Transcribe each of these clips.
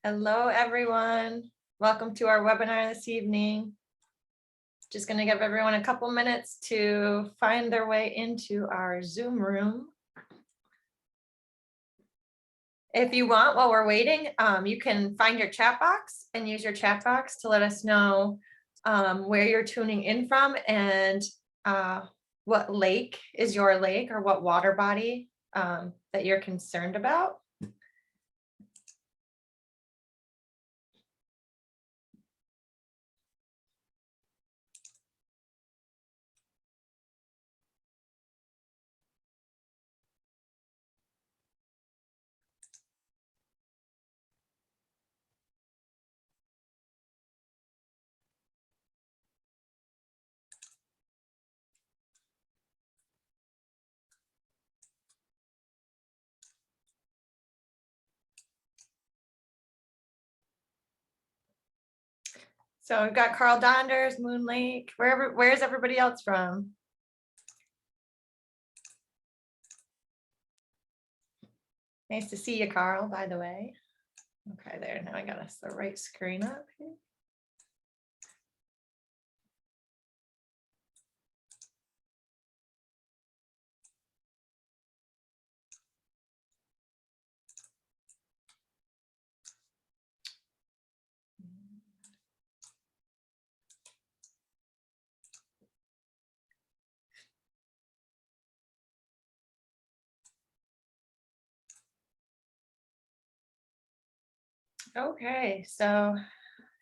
Hello, everyone. Welcome to our webinar this evening. Just going to give everyone a couple minutes to find their way into our Zoom room. If you want, while we're waiting, you can find your chat box and use your chat box to let us know where you're tuning in from and what lake is your lake or what water body that you're concerned about. So we've got Carl Donders, Moon Lake. Where's everybody else from? Nice to see you, Carl, by the way. Okay, there, now I got us the right screen up here. Okay, so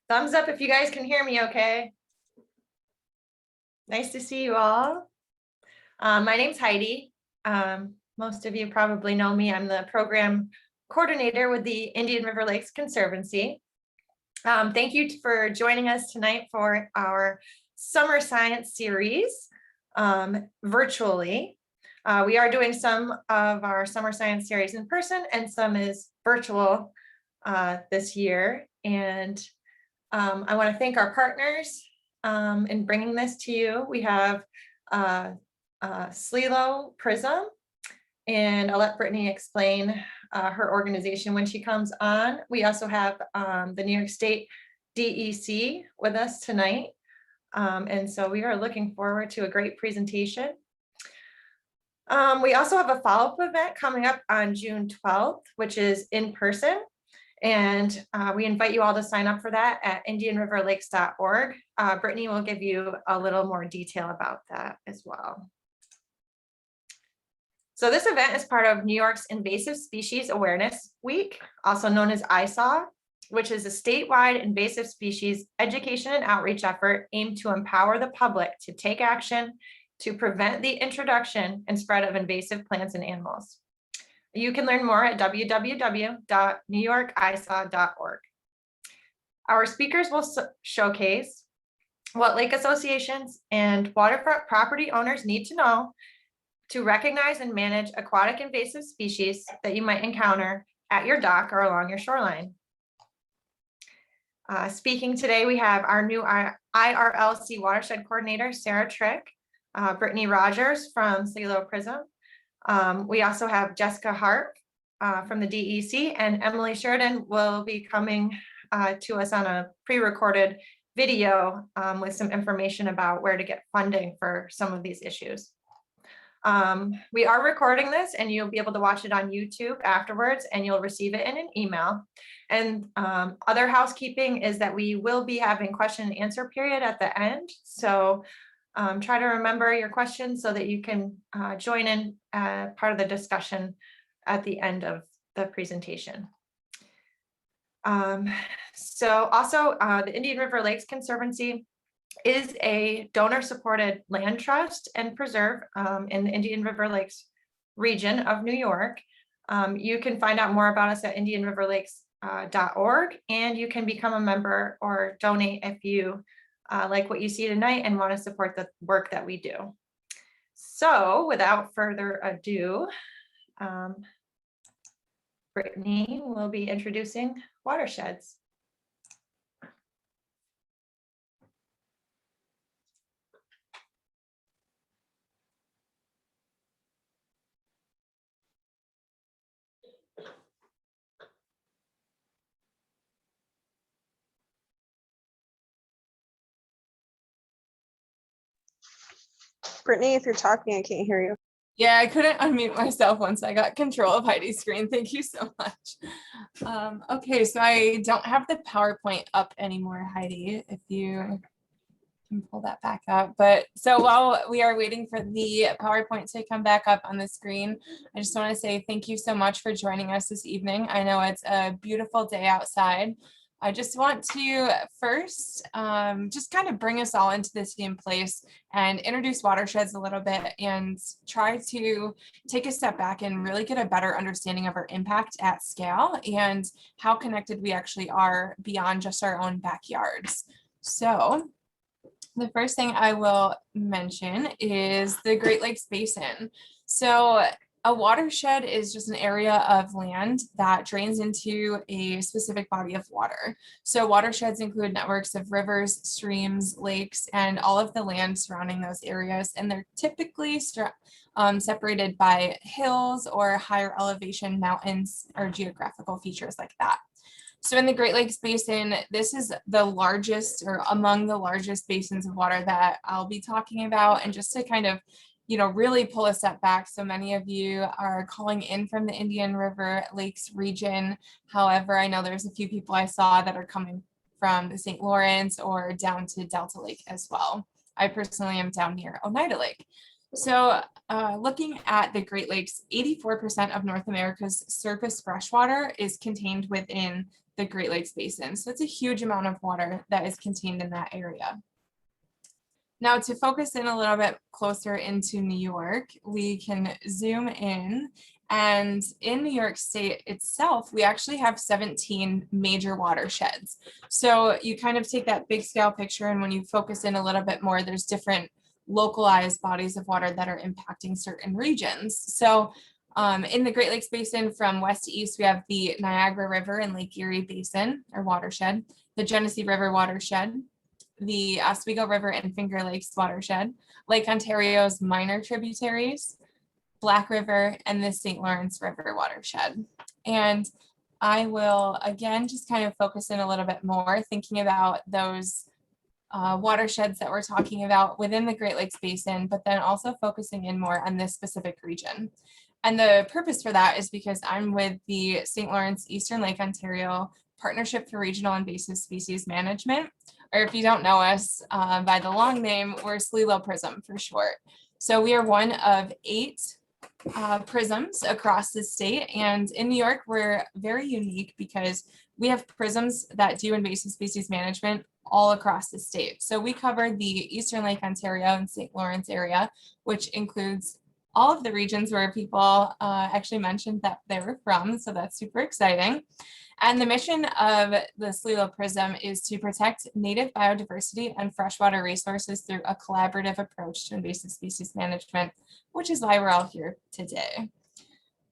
thumbs up if you guys can hear me okay. Nice to see you all. My name's Heidi. Most of you probably know me. I'm the program coordinator with the Indian River Lakes Conservancy. Thank you for joining us tonight for our summer science series virtually. We are doing some of our summer science series in person and some is virtual this year. And I want to thank our partners in bringing this to you. We have SLELO Prism, and I'll let Brittany explain her organization when she comes on. We also have the New York State DEC with us tonight. And so we are looking forward to a great presentation. We also have a follow-up event coming up on June 12th, which is in person. And we invite you all to sign up for that at indianriverlakes.org. Brittany will give you a little more detail about that as well. So this event is part of New York's Invasive Species Awareness Week, also known as ISAW, which is a statewide invasive species education and outreach effort aimed to empower the public to take action to prevent the introduction and spread of invasive plants and animals. You can learn more at www.newyorkisaw.org. Our speakers will showcase what lake associations and waterfront property owners need to know to recognize and manage aquatic invasive species that you might encounter at your dock or along your shoreline. Speaking today, we have our new IRLC watershed coordinator, Sarah Trick, Brittany Rogers from SLELO Prism. We also have Jessica Hart from the DEC, and Emily Sheridan will be coming to us on a pre-recorded video with some information about where to get funding for some of these issues. We are recording this and you'll be able to watch it on YouTube afterwards and you'll receive it in an email. And other housekeeping is that we will be having question and answer period at the end. So try to remember your questions so that you can join in part of the discussion at the end of the presentation. So also the Indian River Lakes Conservancy is a donor-supported land trust and preserve in the Indian River Lakes region of New York. You can find out more about us at indianriverlakes.org, and you can become a member or donate if you like what you see tonight and want to support the work that we do. So without further ado, Brittany will be introducing watersheds. Brittany, if you're talking, I can't hear you. Yeah, I couldn't unmute myself once I got control of Heidi's screen. Thank you so much. Okay, so I don't have the PowerPoint up anymore, Heidi, if you can pull that back up. But so while we are waiting for the PowerPoint to come back up on the screen, I just want to say thank you so much for joining us this evening. I know it's a beautiful day outside. I just want to first just kind of bring us all into the same place and introduce watersheds a little bit and try to take a step back and really get a better understanding of our impact at scale and how connected we actually are beyond just our own backyards. So the first thing I will mention is the Great Lakes Basin. So a watershed is just an area of land that drains into a specific body of water. So watersheds include networks of rivers, streams, lakes, and all of the land surrounding those areas. And they're typically separated by hills or higher elevation mountains or geographical features like that. So in the Great Lakes Basin, this is the largest or among the largest basins of water that I'll be talking about. And just to kind of, really pull a step back. So many of you are calling in from the Indian River Lakes region. However, I know there's a few people I saw that are coming from the St. Lawrence or down to Delta Lake as well. I personally am down near Oneida Lake. So looking at the Great Lakes, 84% of North America's surface freshwater is contained within the Great Lakes Basin. So it's a huge amount of water that is contained in that area. Now to focus in a little bit closer into New York, we can zoom in, and in New York State itself, we actually have 17 major watersheds. So you kind of take that big scale picture, and when you focus in a little bit more, there's different localized bodies of water that are impacting certain regions. So in the Great Lakes Basin from west to east, we have the Niagara River and Lake Erie Basin or watershed, the Genesee River watershed, the Oswego River and Finger Lakes watershed, Lake Ontario's minor tributaries, Black River, and the St. Lawrence River watershed. And I will again just kind of focus in a little bit more thinking about those watersheds that we're talking about within the Great Lakes Basin, but then also focusing in more on this specific region. And the purpose for that is because I'm with the St. Lawrence Eastern Lake Ontario Partnership for Regional Invasive Species Management, or if you don't know us by the long name, we're SLELO PRISM for short. So we are one of 8 prisms across the state, and in New York, we're very unique because we have prisms that do invasive species management all across the state. So we cover the Eastern Lake Ontario and St. Lawrence area, which includes all of the regions where people actually mentioned that they were from. So that's super exciting. And the mission of the SLELO PRISM is to protect native biodiversity and freshwater resources through a collaborative approach to invasive species management, which is why we're all here today.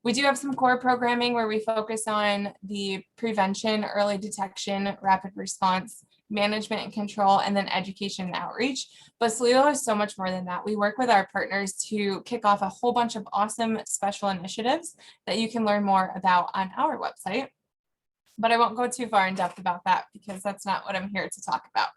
We do have some core programming where we focus on the prevention, early detection, rapid response, management and control, and then education and outreach. But SLELO is so much more than that. We work with our partners to kick off a whole bunch of awesome special initiatives that you can learn more about on our website. But I won't go too far in depth about that because that's not what I'm here to talk about.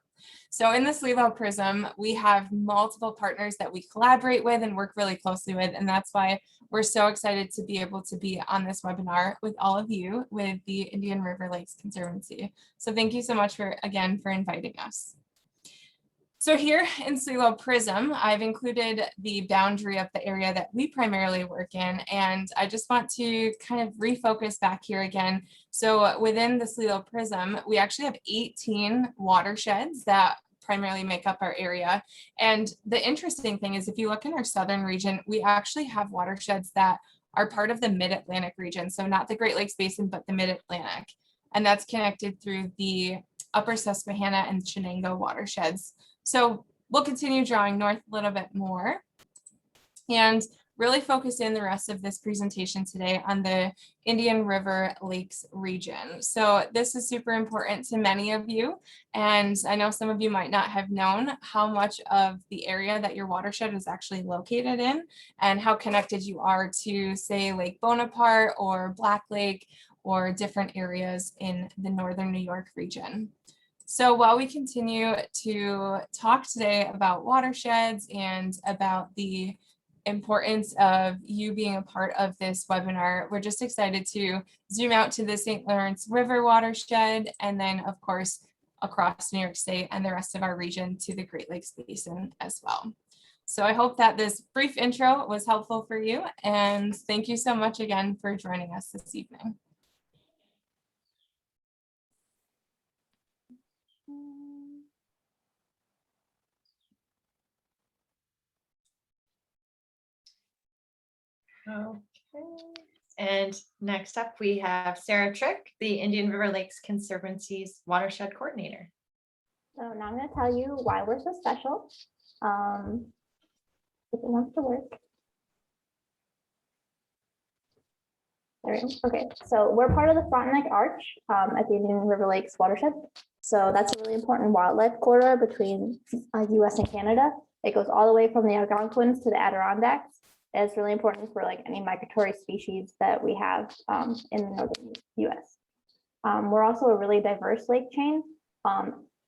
So in the SLELO PRISM, we have multiple partners that we collaborate with and work really closely with. And that's why we're so excited to be able to be on this webinar with all of you with the Indian River Lakes Conservancy. So thank you so much again for inviting us. So here in SLELO PRISM, I've included the boundary of the area that we primarily work in, and I just want to kind of refocus back here again. So within the SLELO PRISM, we actually have 18 watersheds that primarily make up our area. And the interesting thing is if you look in our southern region, we actually have watersheds that are part of the Mid-Atlantic region. So not the Great Lakes Basin, but the Mid-Atlantic. And that's connected through the Upper Susquehanna and Chenango watersheds. So we'll continue drawing north a little bit more and really focus in the rest of this presentation today on the Indian River Lakes region. So this is super important to many of you, and I know some of you might not have known how much of the area that your watershed is actually located in and how connected you are to, say, Lake Bonaparte or Black Lake or different areas in the northern New York region. So while we continue to talk today about watersheds and about the importance of you being a part of this webinar, we're just excited to zoom out to the St. Lawrence River watershed, and then of course across New York State and the rest of our region to the Great Lakes Basin as well. So I hope that this brief intro was helpful for you, and thank you so much again for joining us this evening. Okay. And next up, we have Sarah Trick, the Indian River Lakes Conservancy's watershed coordinator. So now I'm going to tell you why we're so special. If it wants to work. There we go. Okay, so we're part of the Frontenac Arch at the Indian River Lakes watershed. So that's a really important wildlife corridor between US and Canada. It goes all the way from the Algonquins to the Adirondacks. It's really important for like any migratory species that we have in the northern US. We're also a really diverse lake chain.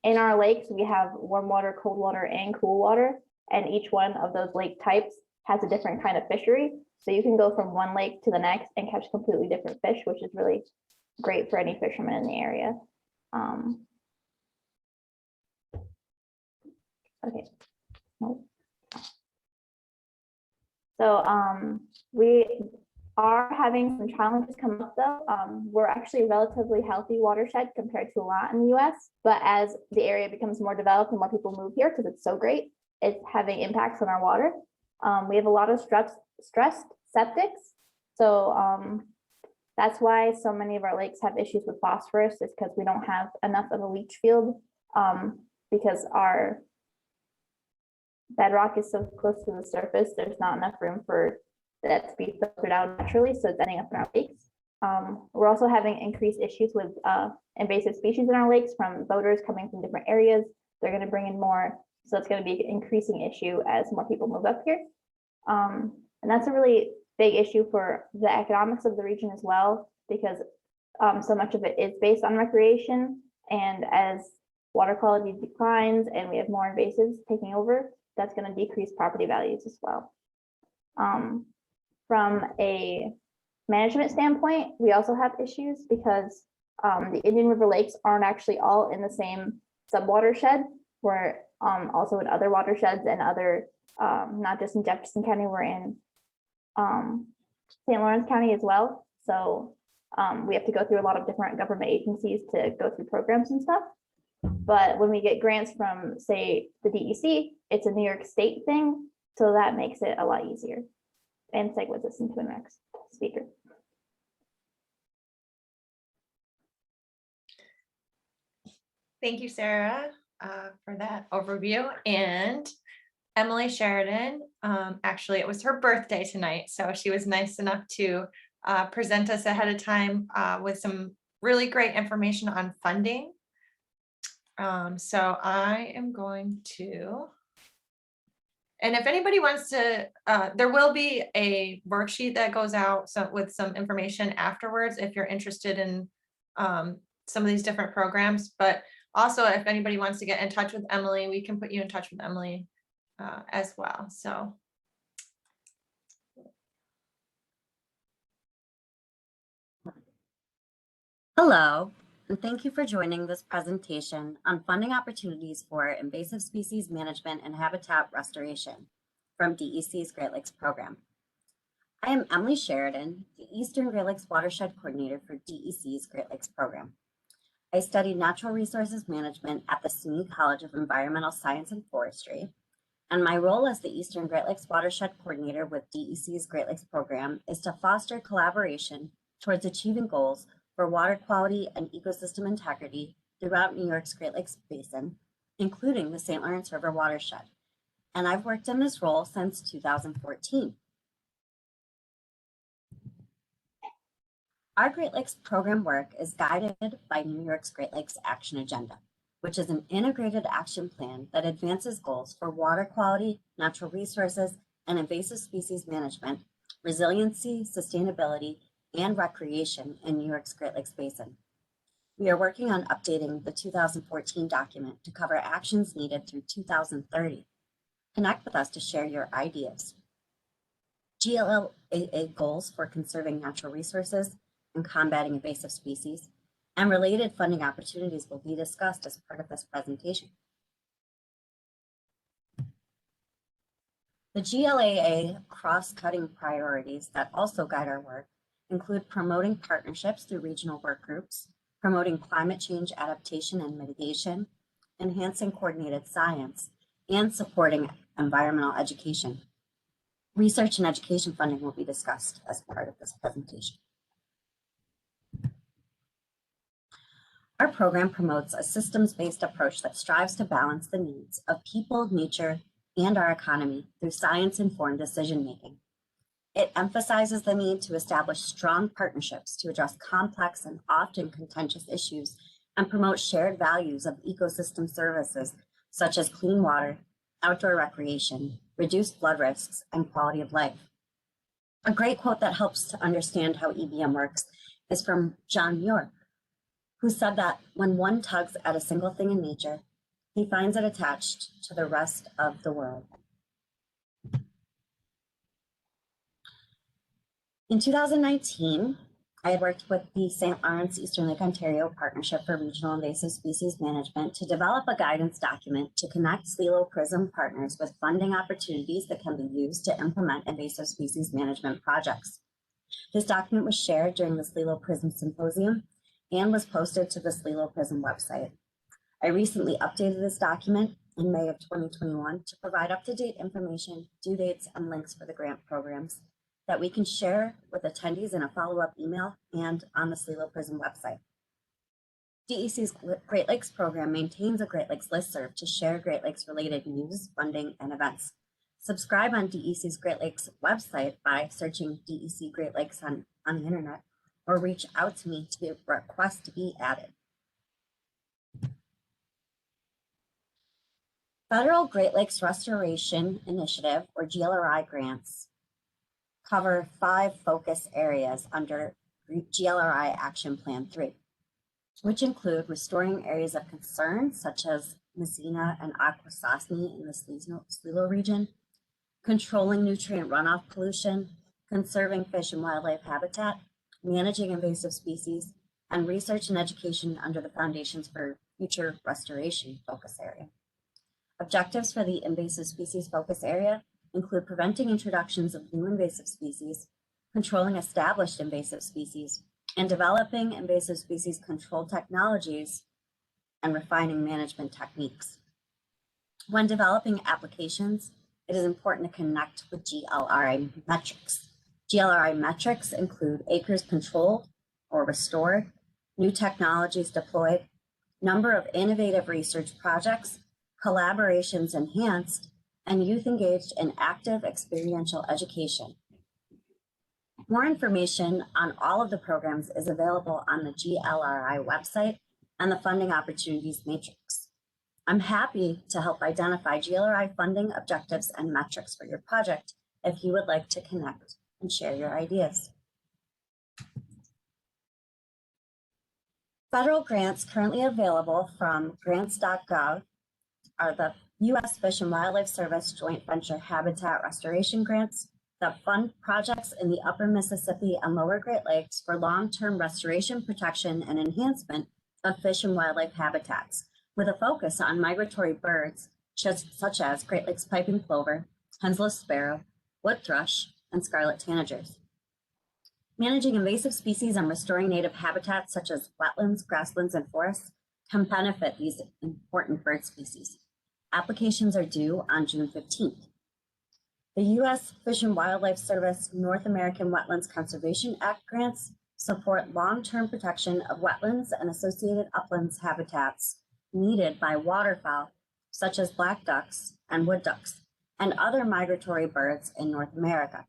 In our lakes, we have warm water, cold water, and cool water, and each one of those lake types has a different kind of fishery. So you can go from one lake to the next and catch completely different fish, which is really great for any fisherman in the area. Okay. Nope. So we are having some challenges come up though. We're actually a relatively healthy watershed compared to a lot in the US, but as the area becomes more developed and more people move here because it's so great, it's having impacts on our water. We have a lot of stressed septics. So that's why so many of our lakes have issues with phosphorus, is because we don't have enough of a leach field because our bedrock is so close to the surface, there's not enough room for that to be filtered out naturally, so it's ending up in our lakes. We're also having increased issues with invasive species in our lakes from boaters coming from different areas. They're going to bring in more, so it's going to be an increasing issue as more people move up here. And that's a really big issue for the economics of the region as well, because so much of it is based on recreation, and as water quality declines and we have more invasives taking over, that's going to decrease property values as well. From a management standpoint, we also have issues because the Indian River Lakes aren't actually all in the same subwatershed. We're also in other watersheds and other, not just in Jefferson County, we're in St. Lawrence County as well. So we have to go through a lot of different government agencies to go through programs and stuff. But when we get grants from, say, the DEC, it's a New York State thing. So that makes it a lot easier. And segues us into the next speaker. Thank you, Sarah, for that overview. And Emily Sheridan, actually, it was her birthday tonight, so she was nice enough to present us ahead of time with some really great information on funding. So I am going to, and if anybody wants to, there will be a worksheet that goes out with some information afterwards if you're interested in some of these different programs. But also, if anybody wants to get in touch with Emily, we can put you in touch with Emily as well. So. Hello, and thank you for joining this presentation on funding opportunities for invasive species management and habitat restoration from DEC's Great Lakes program. I am Emily Sheridan, the Eastern Great Lakes Watershed Coordinator for DEC's Great Lakes program. I studied natural resources management at the SUNY College of Environmental Science and Forestry, and my role as the Eastern Great Lakes Watershed Coordinator with DEC's Great Lakes program is to foster collaboration towards achieving goals for water quality and ecosystem integrity throughout New York's Great Lakes Basin, including the St. Lawrence River watershed. And I've worked in this role since 2014. Our Great Lakes program work is guided by New York's Great Lakes Action Agenda, which is an integrated action plan that advances goals for water quality, natural resources, and invasive species management, resiliency, sustainability, and recreation in New York's Great Lakes Basin. We are working on updating the 2014 document to cover actions needed through 2030. Connect with us to share your ideas. GLAA goals for conserving natural resources and combating invasive species and related funding opportunities will be discussed as part of this presentation. The GLAA cross-cutting priorities that also guide our work include promoting partnerships through regional work groups, promoting climate change adaptation and mitigation, enhancing coordinated science, and supporting environmental education. Research and education funding will be discussed as part of this presentation. Our program promotes a systems-based approach that strives to balance the needs of people, nature, and our economy through science-informed decision-making. It emphasizes the need to establish strong partnerships to address complex and often contentious issues and promote shared values of ecosystem services such as clean water, outdoor recreation, reduced flood risks, and quality of life. A great quote that helps to understand how EBM works is from John Muir, who said that when one tugs at a single thing in nature, he finds it attached to the rest of the world. In 2019, I had worked with the St. Lawrence Eastern Lake Ontario Partnership for Regional Invasive Species Management to develop a guidance document to connect SLILO PRISM partners with funding opportunities that can be used to implement invasive species management projects. This document was shared during the SLILO PRISM Symposium and was posted to the SLILO PRISM website. I recently updated this document in May of 2021 to provide up-to-date information, due dates, and links for the grant programs that we can share with attendees in a follow-up email and on the SLILO PRISM website. DEC's Great Lakes program maintains a Great Lakes listserv to share Great Lakes related news, funding, and events. Subscribe on DEC's Great Lakes website by searching DEC Great Lakes on the internet, or reach out to me to request to be added. Federal Great Lakes Restoration Initiative, or GLRI grants, cover 5 focus areas under GLRI Action Plan 3, which include restoring areas of concern such as Messina and Akwesasne in the SLILO region, controlling nutrient runoff pollution, conserving fish and wildlife habitat, managing invasive species, and research and education under the Foundations for Future Restoration focus area. Objectives for the invasive species focus area include preventing introductions of new invasive species, controlling established invasive species, and developing invasive species control technologies and refining management techniques. When developing applications, it is important to connect with GLRI metrics. GLRI metrics include acres controlled or restored, new technologies deployed, number of innovative research projects, collaborations enhanced, and youth engaged in active experiential education. More information on all of the programs is available on the GLRI website and the funding opportunities matrix. I'm happy to help identify GLRI funding objectives and metrics for your project if you would like to connect and share your ideas. Federal grants currently available from grants.gov are the U.S. Fish and Wildlife Service Joint Venture Habitat Restoration Grants that fund projects in the Upper Mississippi and Lower Great Lakes for long-term restoration, protection, and enhancement of fish and wildlife habitats, with a focus on migratory birds such as Great Lakes piping plover, Henslow's sparrow, wood thrush, and scarlet tanagers. Managing invasive species and restoring native habitats such as wetlands, grasslands, and forests can benefit these important bird species. Applications are due on June 15th. The U.S. Fish and Wildlife Service North American Wetlands Conservation Act grants support long-term protection of wetlands and associated uplands habitats needed by waterfowl, such as black ducks and wood ducks, and other migratory birds in North America.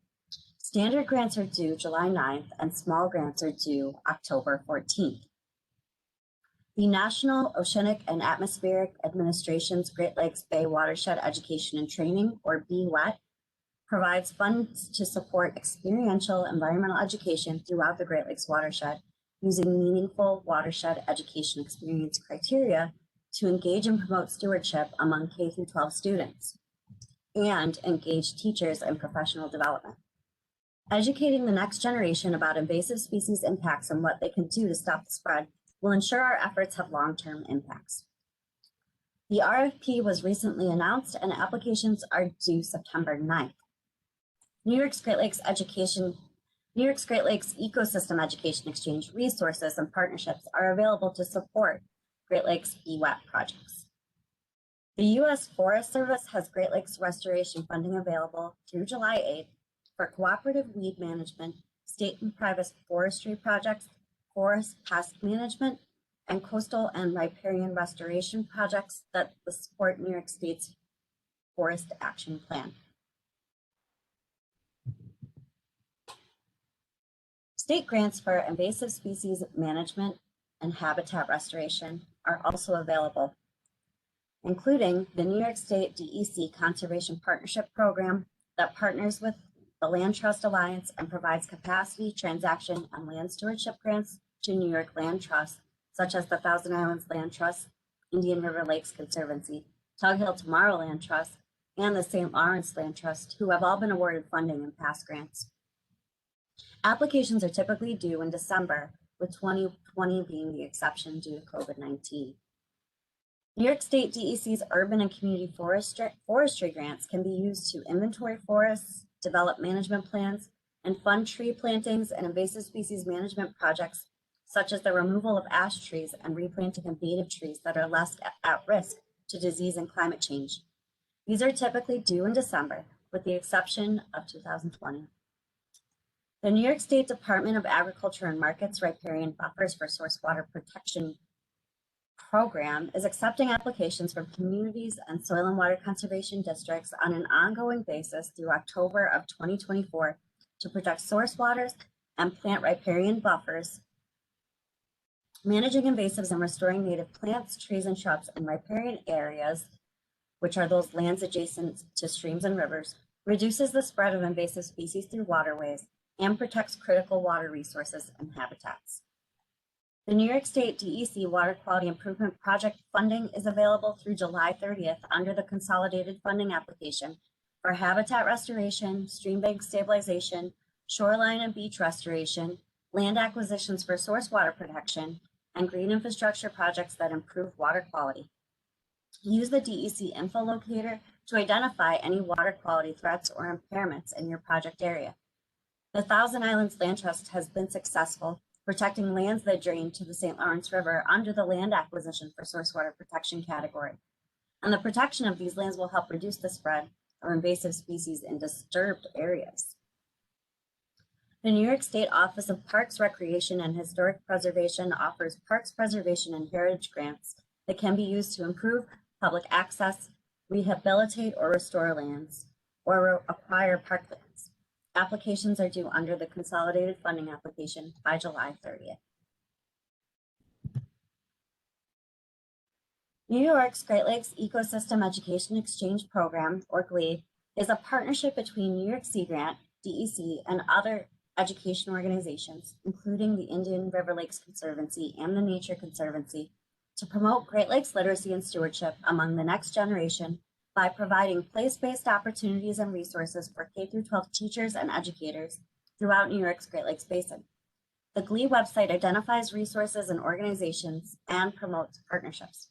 Standard grants are due July 9th, and small grants are due October 14th. The National Oceanic and Atmospheric Administration's Great Lakes Bay Watershed Education and Training, or BWET, provides funds to support experiential environmental education throughout the Great Lakes watershed using meaningful watershed education experience criteria to engage and promote stewardship among K through 12 students and engage teachers in professional development. Educating the next generation about invasive species impacts and what they can do to stop the spread will ensure our efforts have long-term impacts. The RFP was recently announced and applications are due September 9th. New York's Great Lakes Ecosystem Education Exchange resources and partnerships are available to support Great Lakes EWAP projects. The U.S. Forest Service has Great Lakes restoration funding available through July 8th for cooperative weed management, state and private forestry projects, forest pest management, and coastal and riparian restoration projects that support New York State's Forest Action Plan. State grants for invasive species management and habitat restoration are also available, including the New York State DEC Conservation Partnership Program that partners with the Land Trust Alliance and provides capacity, transaction, and land stewardship grants to New York land trusts, such as the Thousand Islands Land Trust, Indian River Lakes Conservancy, Tug Hill Tomorrowland Trust, and the St. Lawrence Land Trust, who have all been awarded funding in past grants. Applications are typically due in December, with 2020 being the exception due to COVID-19. New York State DEC's urban and community forestry grants can be used to inventory forests, develop management plans, and fund tree plantings and invasive species management projects, such as the removal of ash trees and replanting of native trees that are less at risk to disease and climate change. These are typically due in December, with the exception of 2020. The New York State Department of Agriculture and Markets Riparian Buffers for Source Water Protection Program is accepting applications from communities and soil and water conservation districts on an ongoing basis through October of 2024 to protect source waters and plant riparian buffers, managing invasives and restoring native plants, trees, and shrubs in riparian areas, which are those lands adjacent to streams and rivers, reduces the spread of invasive species through waterways, and protects critical water resources and habitats. The New York State DEC Water Quality Improvement Project funding is available through July 30th under the consolidated funding application for habitat restoration, stream bank stabilization, shoreline and beach restoration, land acquisitions for source water protection, and green infrastructure projects that improve water quality. Use the DEC info locator to identify any water quality threats or impairments in your project area. The Thousand Islands Land Trust has been successful protecting lands that drain to the St. Lawrence River under the land acquisition for source water protection category. And the protection of these lands will help reduce the spread of invasive species in disturbed areas. The New York State Office of Parks, Recreation, and Historic Preservation offers parks preservation and heritage grants that can be used to improve public access, rehabilitate or restore lands, or acquire parklands. Applications are due under the consolidated funding application by July 30th. New York's Great Lakes Ecosystem Education Exchange Program, or GLE, is a partnership between New York Sea Grant, DEC, and other education organizations, including the Indian River Lakes Conservancy and the Nature Conservancy, to promote Great Lakes literacy and stewardship among the next generation by providing place-based opportunities and resources for K-12 teachers and educators throughout New York's Great Lakes Basin. The GLE website identifies resources and organizations and promotes partnerships.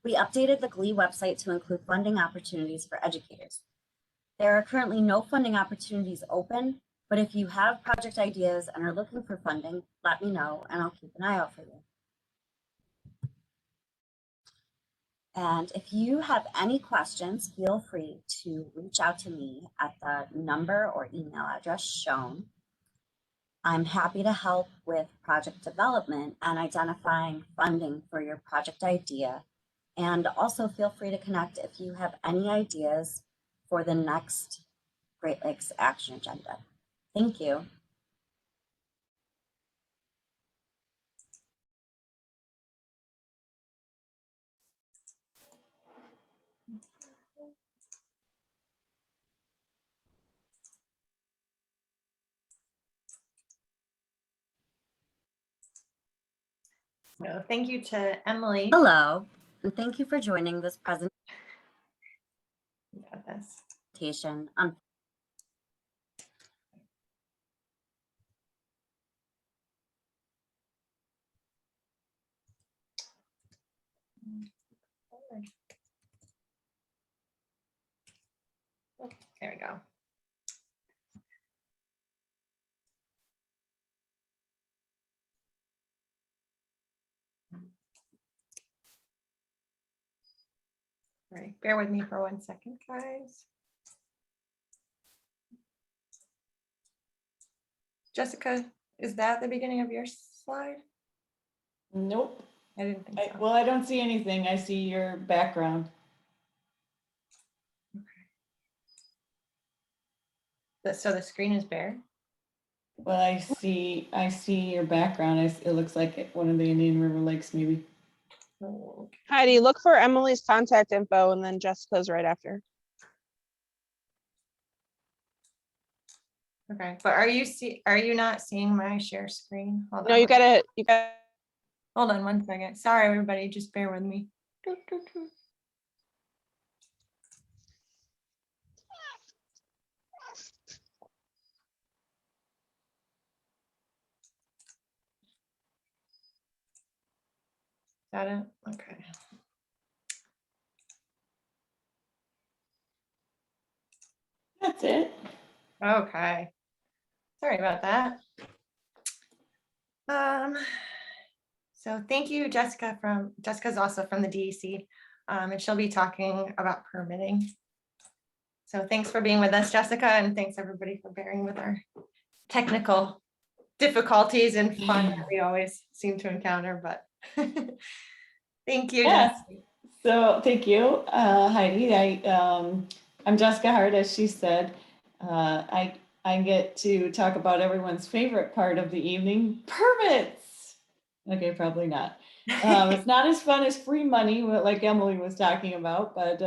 We updated the GLE website to include funding opportunities for educators. There are currently no funding opportunities open, but if you have project ideas and are looking for funding, let me know and I'll keep an eye out for you. And if you have any questions, feel free to reach out to me at the number or email address shown. I'm happy to help with project development and identifying funding for your project idea. And also feel free to connect if you have any ideas for the next Great Lakes Action Agenda. Thank you. No, thank you to Emily. Hello, and thank you for joining this You got this. presentation on There we go. All right, bear with me for 1 second, guys. Jessica, is that the beginning of your slide? Nope. I didn't think so. Well, I don't see anything. I see your background. So the screen is bare? Well, I see your background. It looks like one of the Indian River Lakes, maybe. Oh, Heidi, look for Emily's contact info and then Jessica's right after. okay, but are you not seeing my share screen? Hold No, on. you gotta. Hold on 1 second. Sorry, everybody, just bear with me. Doo, doo, doo. Got it? Okay. That's it. Okay. Sorry about that. So thank you, Jessica Jessica's also from the DEC, and she'll be talking about permitting. So thanks for being with us, Jessica, and thanks everybody for bearing with our technical difficulties and fun that we always seem to encounter, but thank you. Yes. Jessica. So thank you, Heidi. I'm Jessica Hart, as she said. I get to talk about everyone's favorite part of the evening, permits. Okay, probably not. It's not as fun as free money, like Emily was talking about, but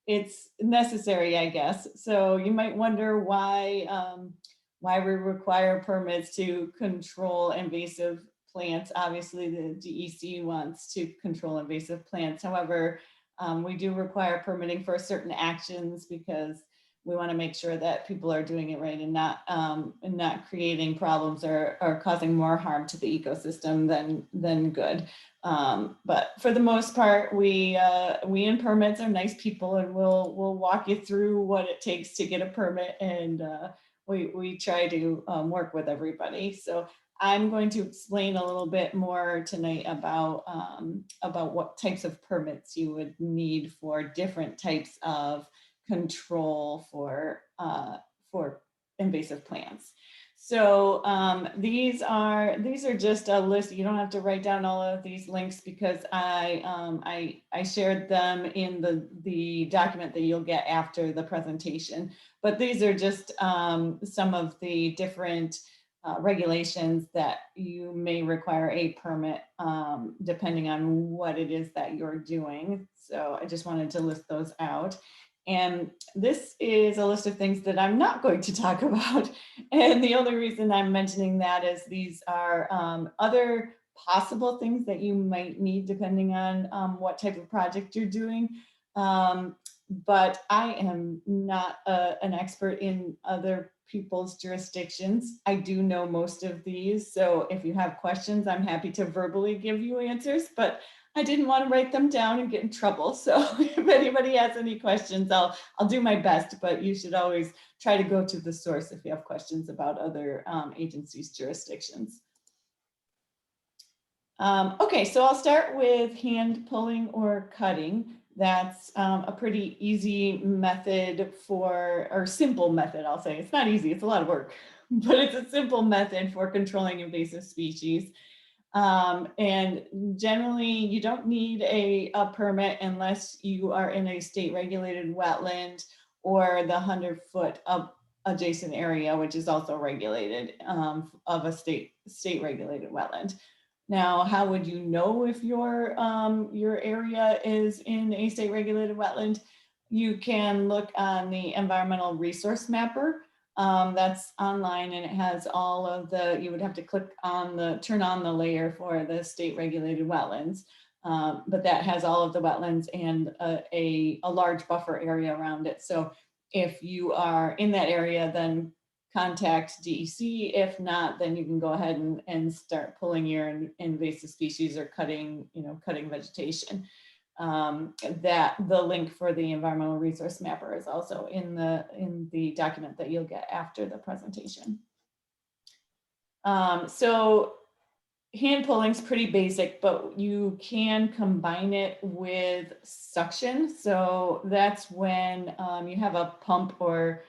it's necessary, I guess. So you might wonder why we require permits to control invasive plants. Obviously, the DEC wants to control invasive plants. However, we do require permitting for certain actions because we want to make sure that people are doing it right and not creating problems or causing more harm to the ecosystem than good. But for the most part, we in permits are nice people, and we'll walk you through what it takes to get a permit, and we try to work with everybody. So I'm going to explain a little bit more tonight about what types of permits you would need for different types of control for invasive plants. So these are just a list. You don't have to write down all of these links because I shared them in the document that you'll get after the presentation. But these are just some of the different regulations that you may require a permit depending on what it is that you're doing. So I just wanted to list those out. And this is a list of things that I'm not going to talk about. And the only reason I'm mentioning that is these are other possible things that you might need depending on what type of project you're doing. But I am not an expert in other people's jurisdictions. I do know most of these. So if you have questions, I'm happy to verbally give you answers, but I didn't want to write them down and get in trouble. So if anybody has any questions, I'll do my best, but you should always try to go to the source if you have questions about other agencies' jurisdictions. Okay, so I'll start with hand pulling or cutting. That's a pretty easy method or simple method, I'll say. It's not easy, it's a lot of work, but it's a simple method for controlling invasive species. And generally you don't need a permit unless you are in a state regulated wetland or the 100-foot adjacent area, which is also regulated of a state regulated wetland. Now, how would you know if your area is in a state regulated wetland? You can look on the environmental resource mapper. That's online, and it has all of you would have to turn on the layer for the state regulated wetlands. But that has all of the wetlands and a large buffer area around it. So if you are in that area, then contact DEC. If not, then you can go ahead and start pulling your invasive species or cutting vegetation. That the link for the environmental resource mapper is also in the document that you'll get after the presentation. So hand pulling is pretty basic, but you can combine it with suction. So that's when you have a pump or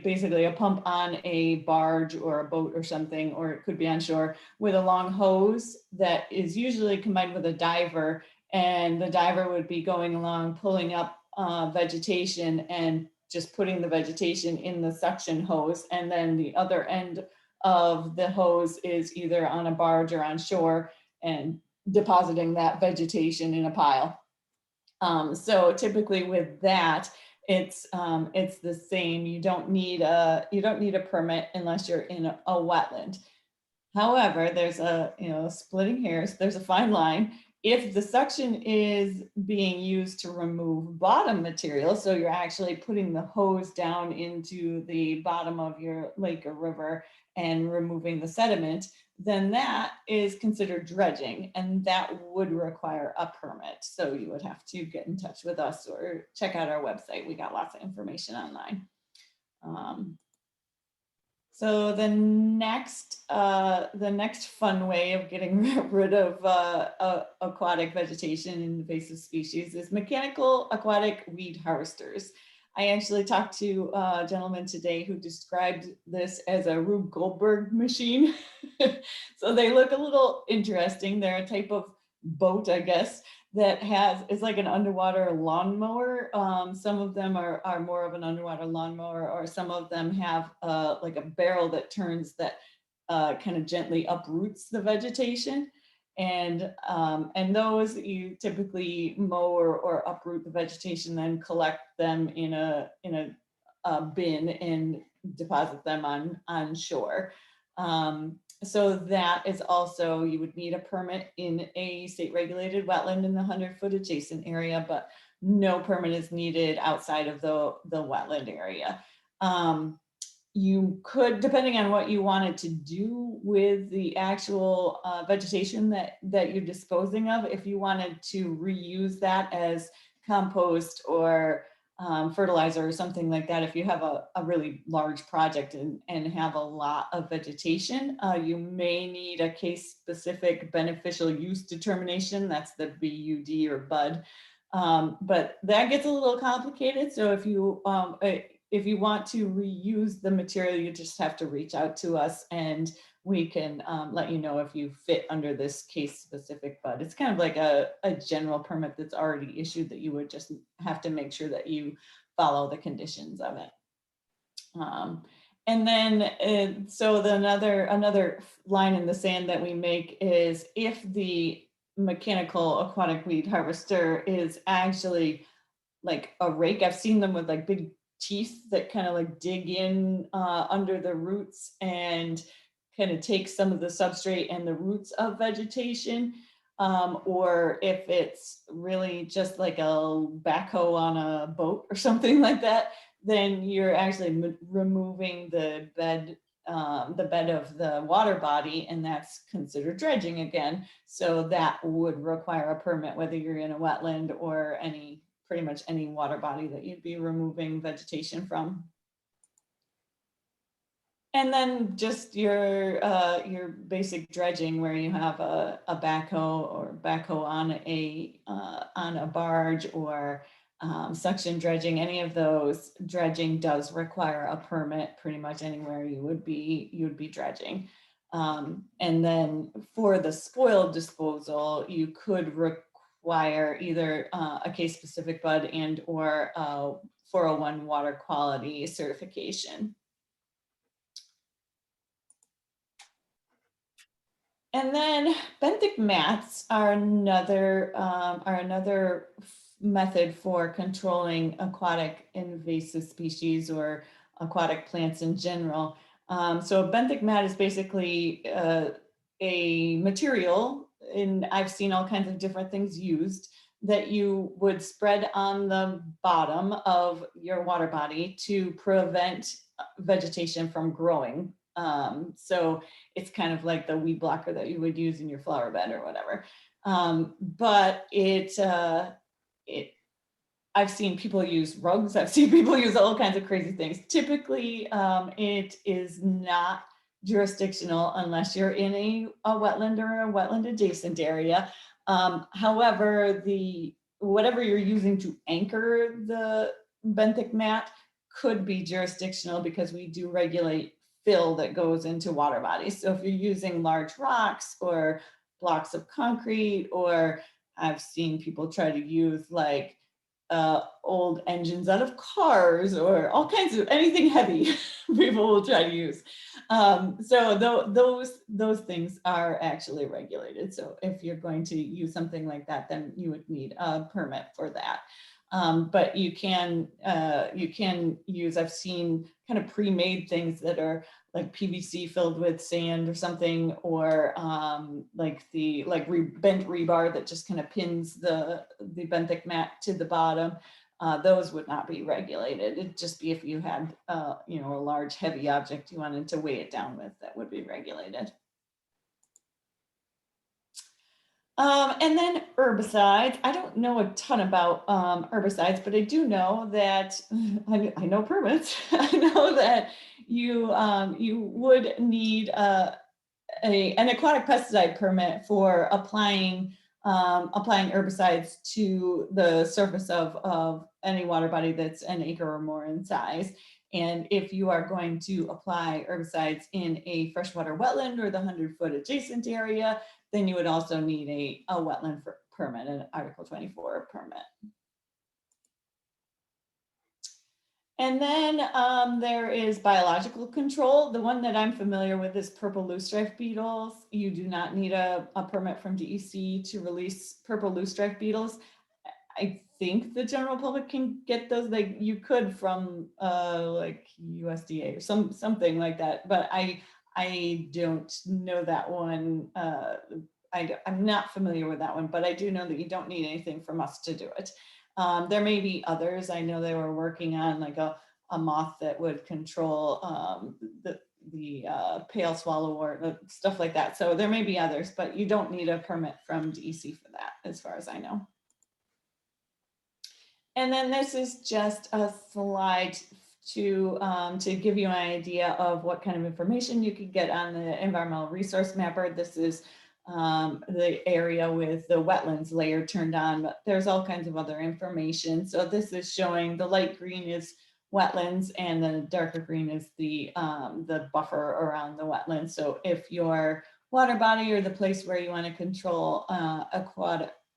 basically a pump on a barge or a boat or something, or it could be on shore with a long hose that is usually combined with a diver, and the diver would be going along pulling up vegetation and just putting the vegetation in the suction hose, and then the other end of the hose is either on a barge or on shore and depositing that vegetation in a pile. So typically with that, it's the same. You don't need a permit unless you're in a wetland. However, there's splitting hairs, there's a fine line. If the suction is being used to remove bottom material, so you're actually putting the hose down into the bottom of your lake or river and removing the sediment, then that is considered dredging, and that would require a permit. So you would have to get in touch with us or check out our website. We got lots of information online. So the next fun way of getting rid of aquatic vegetation and invasive species is mechanical aquatic weed harvesters. I actually talked to a gentleman today who described this as a Rube Goldberg machine. So they look a little interesting. They're a type of boat, I guess, that is like an underwater lawnmower. Some of them are more of an underwater lawnmower, or some of them have like a barrel that turns that kind of gently uproots the vegetation. And those you typically mow or uproot the vegetation, then collect them in a bin and deposit them on shore. So that is also, you would need a permit in a state regulated wetland in the 100-foot adjacent area, but no permit is needed outside of the wetland area. You could, depending on what you wanted to do with the actual vegetation that you're disposing of, if you wanted to reuse that as compost or fertilizer or something like that, if you have a really large project and have a lot of vegetation, you may need a case specific beneficial use determination. That's the BUD or BUD. But that gets a little complicated. So if you want to reuse the material, you just have to reach out to us and we can let you know if you fit under this case specific BUD. It's kind of like a general permit that's already issued that you would just have to make sure that you follow the conditions of it. And then, so another line in the sand that we make is if the mechanical aquatic weed harvester is actually like a rake. I've seen them with like big teeth that kind of like dig in under the roots and kind of take some of the substrate and the roots of vegetation. Or if it's really just like a backhoe on a boat or something like that, then you're actually removing the bed of the water body, and that's considered dredging again. So that would require a permit, whether you're in a wetland or pretty much any water body that you'd be removing vegetation from. And then just your basic dredging, where you have a backhoe on a barge, or suction dredging. Any of those dredging does require a permit pretty much anywhere you would be dredging. And then for the spoil disposal, you could require either a case specific BUD and or 401 water quality certification. And then benthic mats are another method for controlling aquatic invasive species or aquatic plants in general. So a benthic mat is basically a material, and I've seen all kinds of different things used, that you would spread on the bottom of your water body to prevent vegetation from growing. So it's kind of like the weed blocker that you would use in your flower bed or whatever. But I've seen people use rugs. I've seen people use all kinds of crazy things. Typically, it is not jurisdictional unless you're in a wetland or a wetland adjacent area. However, whatever you're using to anchor the benthic mat could be jurisdictional, because we do regulate fill that goes into water bodies. So if you're using large rocks or blocks of concrete, or I've seen people try to use like old engines out of cars, or all kinds of anything heavy people will try to use. So those things are actually regulated. So if you're going to use something like that, then you would need a permit for that. But you can use, I've seen kind of pre-made things that are like PVC filled with sand or something, or bent rebar that just kind of pins the benthic mat to the bottom. Those would not be regulated. It'd just be if you had a large heavy object you wanted to weigh it down with, that would be regulated. And then herbicides. I don't know a ton about herbicides, but I do know that I know permits. I know that you would need an aquatic pesticide permit for applying herbicides to the surface of any water body that's an acre or more in size. And if you are going to apply herbicides in a freshwater wetland or the 100-foot adjacent area, then you would also need a wetland permit, an Article 24 permit. And then there is biological control. The one that I'm familiar with is purple loosestrife beetles. You do not need a permit from DEC to release purple loosestrife beetles. I think the general public can get those. Like you could from like USDA or something like that, but I don't know that one. I'm not familiar with that one, but I do know that you don't need anything from us to do it. There may be others. I know they were working on like a moth that would control the pale swallowwort, stuff like that. So there may be others, but you don't need a permit from DEC for that, as far as I know. And then this is just a slide to give you an idea of what kind of information you could get on the environmental resource mapper. This is the area with the wetlands layer turned on, but there's all kinds of other information. So this is showing the light green is wetlands and the darker green is the buffer around the wetlands. So if your water body or the place where you want to control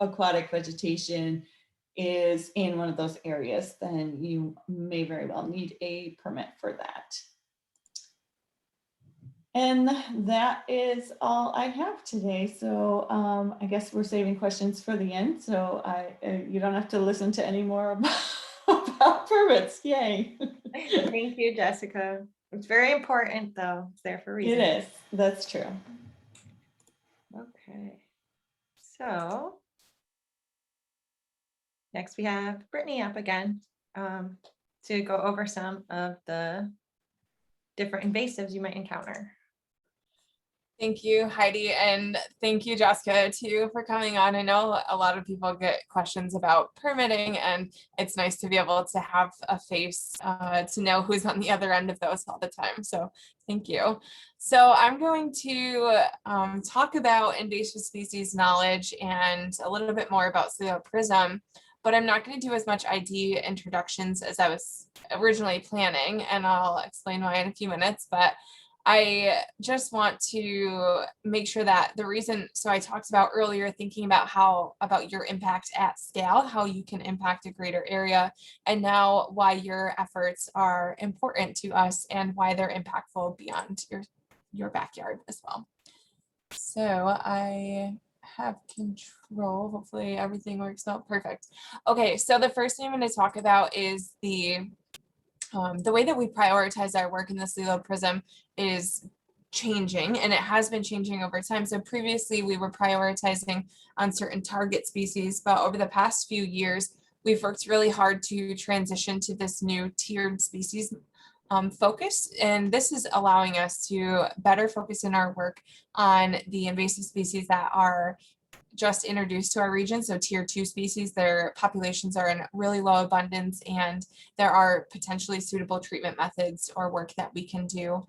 aquatic vegetation is in one of those areas, then you may very well need a permit for that. And that is all I have today. So I guess we're saving questions for the end. So you don't have to listen to any more about permits. Yay. Thank you, Jessica. It's very important though. It's there for a reason. It is. That's true. Okay. So next we have Brittany up again to go over some of the different invasives you might encounter. Thank you, Heidi, and thank you, Jessica, too, for coming on. I know a lot of people get questions about permitting, and it's nice to be able to have a face to know who's on the other end of those all the time. So thank you. So I'm going to talk about invasive species knowledge and a little bit more about Salillo Prism, but I'm not going to do as much ID introductions as I was originally planning, and I'll explain why in a few minutes. But I just want to make sure that the reason, so I talked about earlier, thinking about your impact at scale, how you can impact a greater area, and now why your efforts are important to us and why they're impactful beyond your backyard as well. So I have control. Hopefully everything works out perfect. Okay, so the first thing I'm going to talk about is the the way that we prioritize our work in the SLILO Prism is changing, and it has been changing over time. So previously we were prioritizing on certain target species, but over the past few years, we've worked really hard to transition to this new tiered species focus. And this is allowing us to better focus in our work on the invasive species that are just introduced to our region. So tier 2 species, their populations are in really low abundance, and there are potentially suitable treatment methods or work that we can do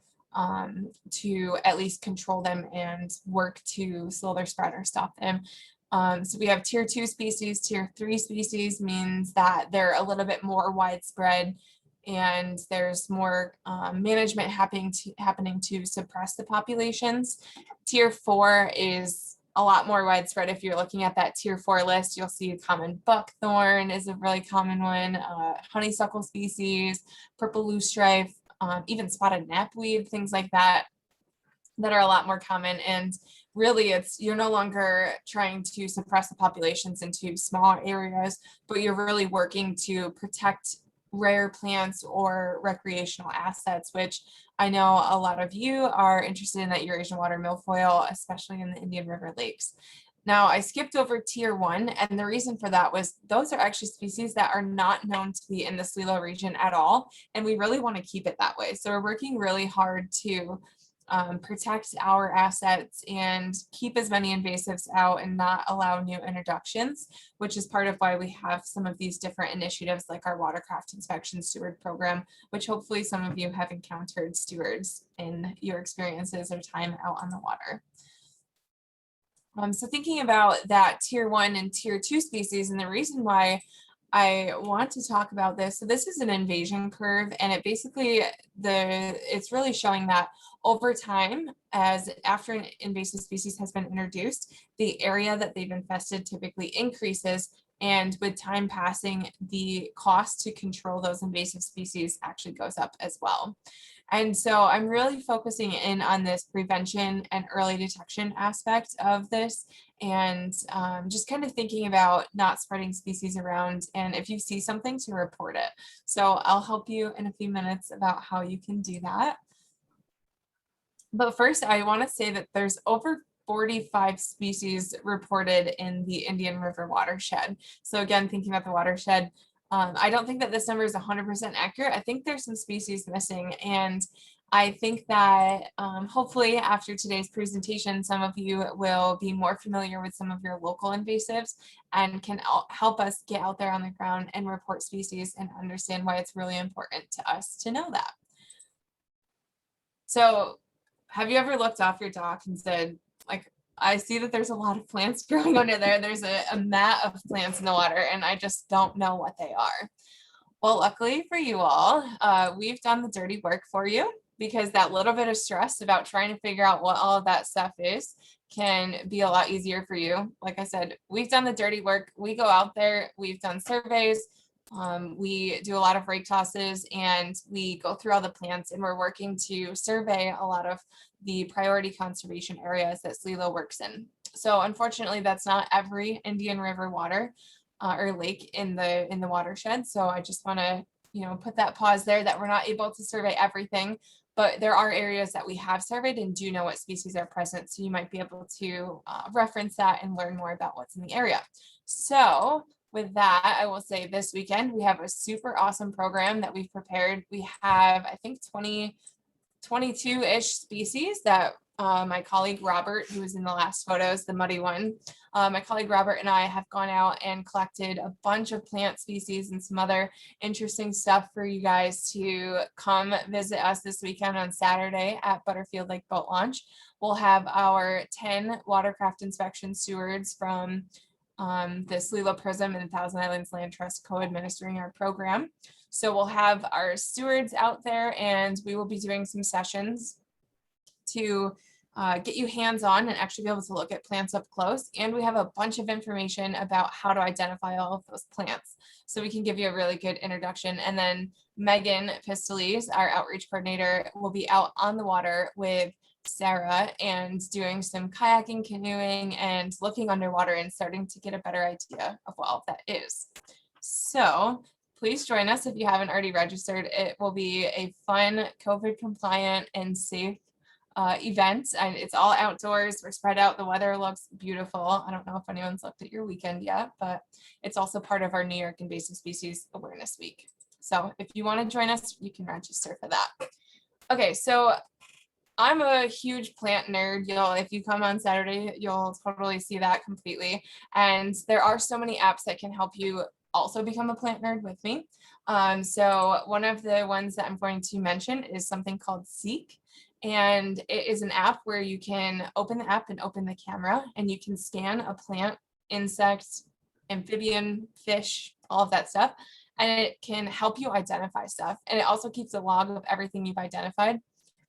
to at least control them and work to slow their spread or stop them. So we have tier 2 species. Tier 3 species means that they're a little bit more widespread, and there's more management happening to suppress the populations. Tier 4 is a lot more widespread. If you're looking at that tier 4 list, you'll see common buckthorn is a really common one, honeysuckle species, purple loosestrife, even spotted knapweed, things like that, that are a lot more common. And really you're no longer trying to suppress the populations into smaller areas, but you're really working to protect rare plants or recreational assets, which I know a lot of you are interested in, that Eurasian water milfoil, especially in the Indian River lakes. Now, I skipped over tier 1, and the reason for that was those are actually species that are not known to be in the SLILO region at all, and we really want to keep it that way. So we're working really hard to protect our assets and keep as many invasives out and not allow new introductions, which is part of why we have some of these different initiatives like our watercraft inspection steward program, which hopefully some of you have encountered stewards in your experiences or time out on the water. So thinking about that tier 1 and tier 2 species, and the reason why I want to talk about this. So this is an invasion curve, and it basically, it's really showing that over time, as after an invasive species has been introduced, the area that they've infested typically increases, and with time passing, the cost to control those invasive species actually goes up as well. And so I'm really focusing in on this prevention and early detection aspect of this, and just kind of thinking about not spreading species around, and if you see something, to report it. So I'll help you in a few minutes about how you can do that. But first, I want to say that there's over 45 species reported in the Indian River watershed. So again, thinking about the watershed, I don't think that this number is 100% accurate. I think there's some species missing, and I think that hopefully after today's presentation, some of you will be more familiar with some of your local invasives and can help us get out there on the ground and report species and understand why it's really important to us to know that. So have you ever looked off your dock and said, like, I see that there's a lot of plants growing under there. There's a mat of plants in the water, and I just don't know what they are. Well, luckily for you all, we've done the dirty work for you, because that little bit of stress about trying to figure out what all of that stuff is can be a lot easier for you. Like I said, we've done the dirty work. We go out there, we've done surveys, we do a lot of rake tosses, and we go through all the plants, and we're working to survey a lot of the priority conservation areas that SLILO works in. So unfortunately, that's not every Indian River water or lake in the watershed. So I just want to, put that pause there, that we're not able to survey everything, but there are areas that we have surveyed and do know what species are present. So you might be able to reference that and learn more about what's in the area. So with that, I will say this weekend, we have a super awesome program that we've prepared. We have, I think, 22-ish species that my colleague Robert, who was in the last photos, the muddy one, my colleague Robert and I have gone out and collected a bunch of plant species and some other interesting stuff for you guys to come visit us this weekend on Saturday at Butterfield Lake Boat Launch. We'll have our 10 watercraft inspection stewards from the SLILO Prism and Thousand Islands Land Trust co-administering our program. So we'll have our stewards out there, and we will be doing some sessions to get you hands-on and actually be able to look at plants up close. And we have a bunch of information about how to identify all of those plants, so we can give you a really good introduction. And then Megan Pistoles, our outreach coordinator, will be out on the water with Sarah and doing some kayaking, canoeing, and looking underwater and starting to get a better idea of what all of that is. So please join us if you haven't already registered. It will be a fun, COVID compliant and safe event, and it's all outdoors. We're spread out. The weather looks beautiful. I don't know if anyone's looked at your weekend yet, but it's also part of our New York Invasive Species Awareness Week. So if you want to join us, you can register for that. Okay, so I'm a huge plant nerd. If you come on Saturday, you'll totally see that completely. And there are so many apps that can help you also become a plant nerd with me. So one of the ones that I'm going to mention is something called Seek. And it is an app where you can open the app and open the camera, and you can scan a plant, insect, amphibian, fish, all of that stuff. And it can help you identify stuff. And it also keeps a log of everything you've identified.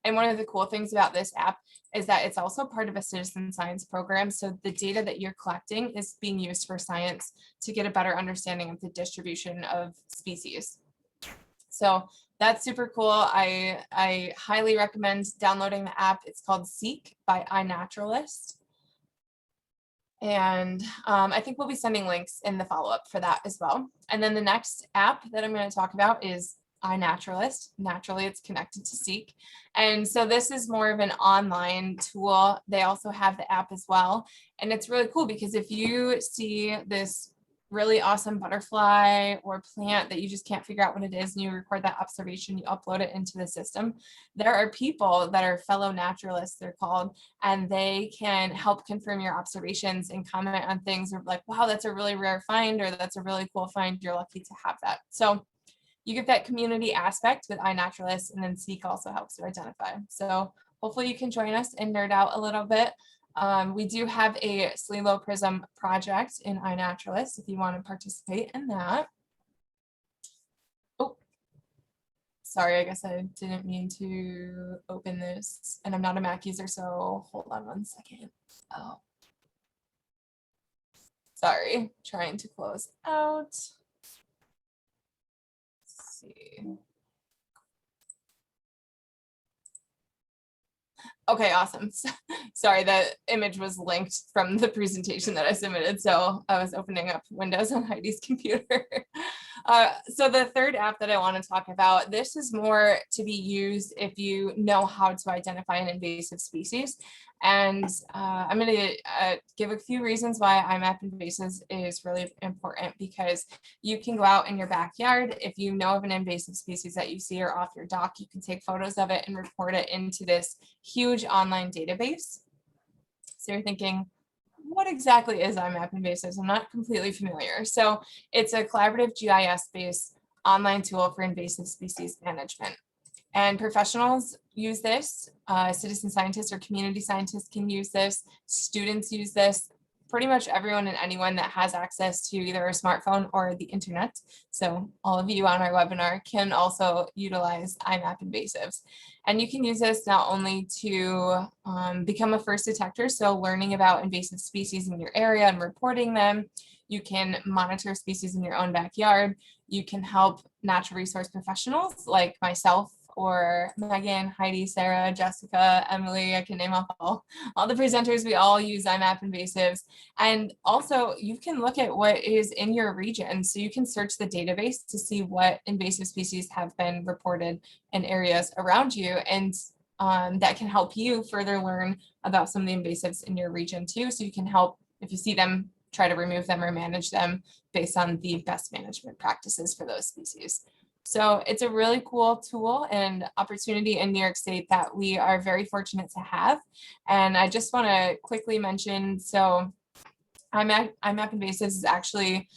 And one of the cool things about this app is that it's also part of a citizen science program. So the data that you're collecting is being used for science to get a better understanding of the distribution of species. So that's super cool. I highly recommend downloading the app. It's called Seek by iNaturalist. And I think we'll be sending links in the follow-up for that as well. And then the next app that I'm going to talk about is iNaturalist. Naturally, it's connected to Seek. And so this is more of an online tool. They also have the app as well. And it's really cool because if you see this really awesome butterfly or plant that you just can't figure out what it is, and you record that observation, you upload it into the system, there are people that are fellow naturalists, they're called, and they can help confirm your observations and comment on things like, wow, that's a really rare find, or that's a really cool find, you're lucky to have that. So you get that community aspect with iNaturalist, and then Seek also helps to identify. So hopefully you can join us and nerd out a little bit. We do have a SLELO Prism project in iNaturalist if you want to participate in that. Oh, sorry, I guess I didn't mean to open this, and I'm not a Mac user, so hold on one second. Oh, sorry, trying to close out. Let's see. Okay, awesome. Sorry, the image was linked from the presentation that I submitted, so I was opening up Windows on Heidi's computer. So the third app that I want to talk about, this is more to be used if you know how to identify an invasive species. And I'm going to give a few reasons why IMAP Invasives is really important, because you can go out in your backyard. If you know of an invasive species that you see or off your dock, you can take photos of it and report it into this huge online database. So you're thinking, what exactly is IMAP Invasives? I'm not completely familiar. So it's a collaborative GIS-based online tool for invasive species management. And professionals use this, citizen scientists or community scientists can use this, students use this, pretty much everyone and anyone that has access to either a smartphone or the internet. So all of you on our webinar can also utilize IMAP Invasives. And you can use this not only to become a first detector, so learning about invasive species in your area and reporting them. You can monitor species in your own backyard. You can help natural resource professionals like myself, or Megan, Heidi, Sarah, Jessica, Emily, I can name off all the presenters. We all use IMAP Invasives. And also you can look at what is in your region. So you can search the database to see what invasive species have been reported in areas around you. And that can help you further learn about some of the invasives in your region too. So you can help, if you see them, try to remove them or manage them based on the best management practices for those species. So it's a really cool tool and opportunity in New York State that we are very fortunate to have. And I just want to quickly mention, so IMAP Invasives is actually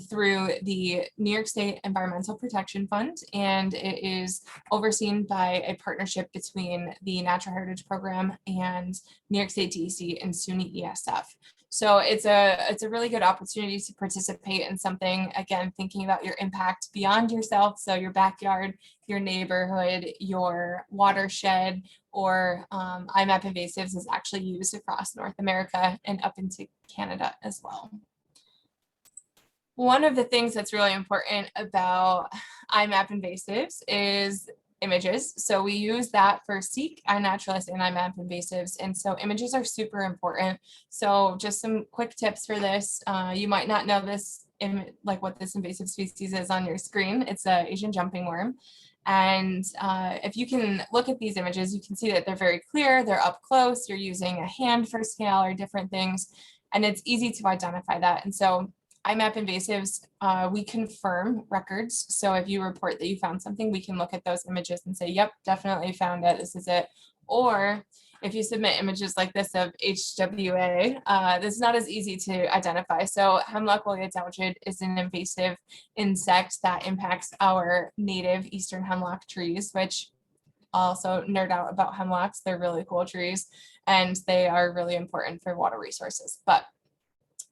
through the New York State Environmental Protection Fund, and it is overseen by a partnership between the Natural Heritage Program and New York State DEC and SUNY ESF. So it's a really good opportunity to participate in something, again, thinking about your impact beyond yourself. So your backyard, your neighborhood, your watershed, or IMAP Invasives is actually used across North America and up into Canada as well. One of the things that's really important about IMAP Invasives is images. So we use that for Seek, iNaturalist, and IMAP Invasives. And so images are super important. So just some quick tips for this. You might not know this like what this invasive species is on your screen. It's a Asian jumping worm. And if you can look at these images, you can see that they're very clear, they're up close, you're using a hand for scale or different things, and it's easy to identify that. And so IMAP invasives, we confirm records. So if you report that you found something, we can look at those images and say, yep, definitely found it, this is it. Or if you submit images like this of HWA, this is not as easy to identify. So hemlock woolly doughed is an invasive insect that impacts our native eastern hemlock trees, which also nerd out about hemlocks. They're really cool trees and they are really important for water resources. But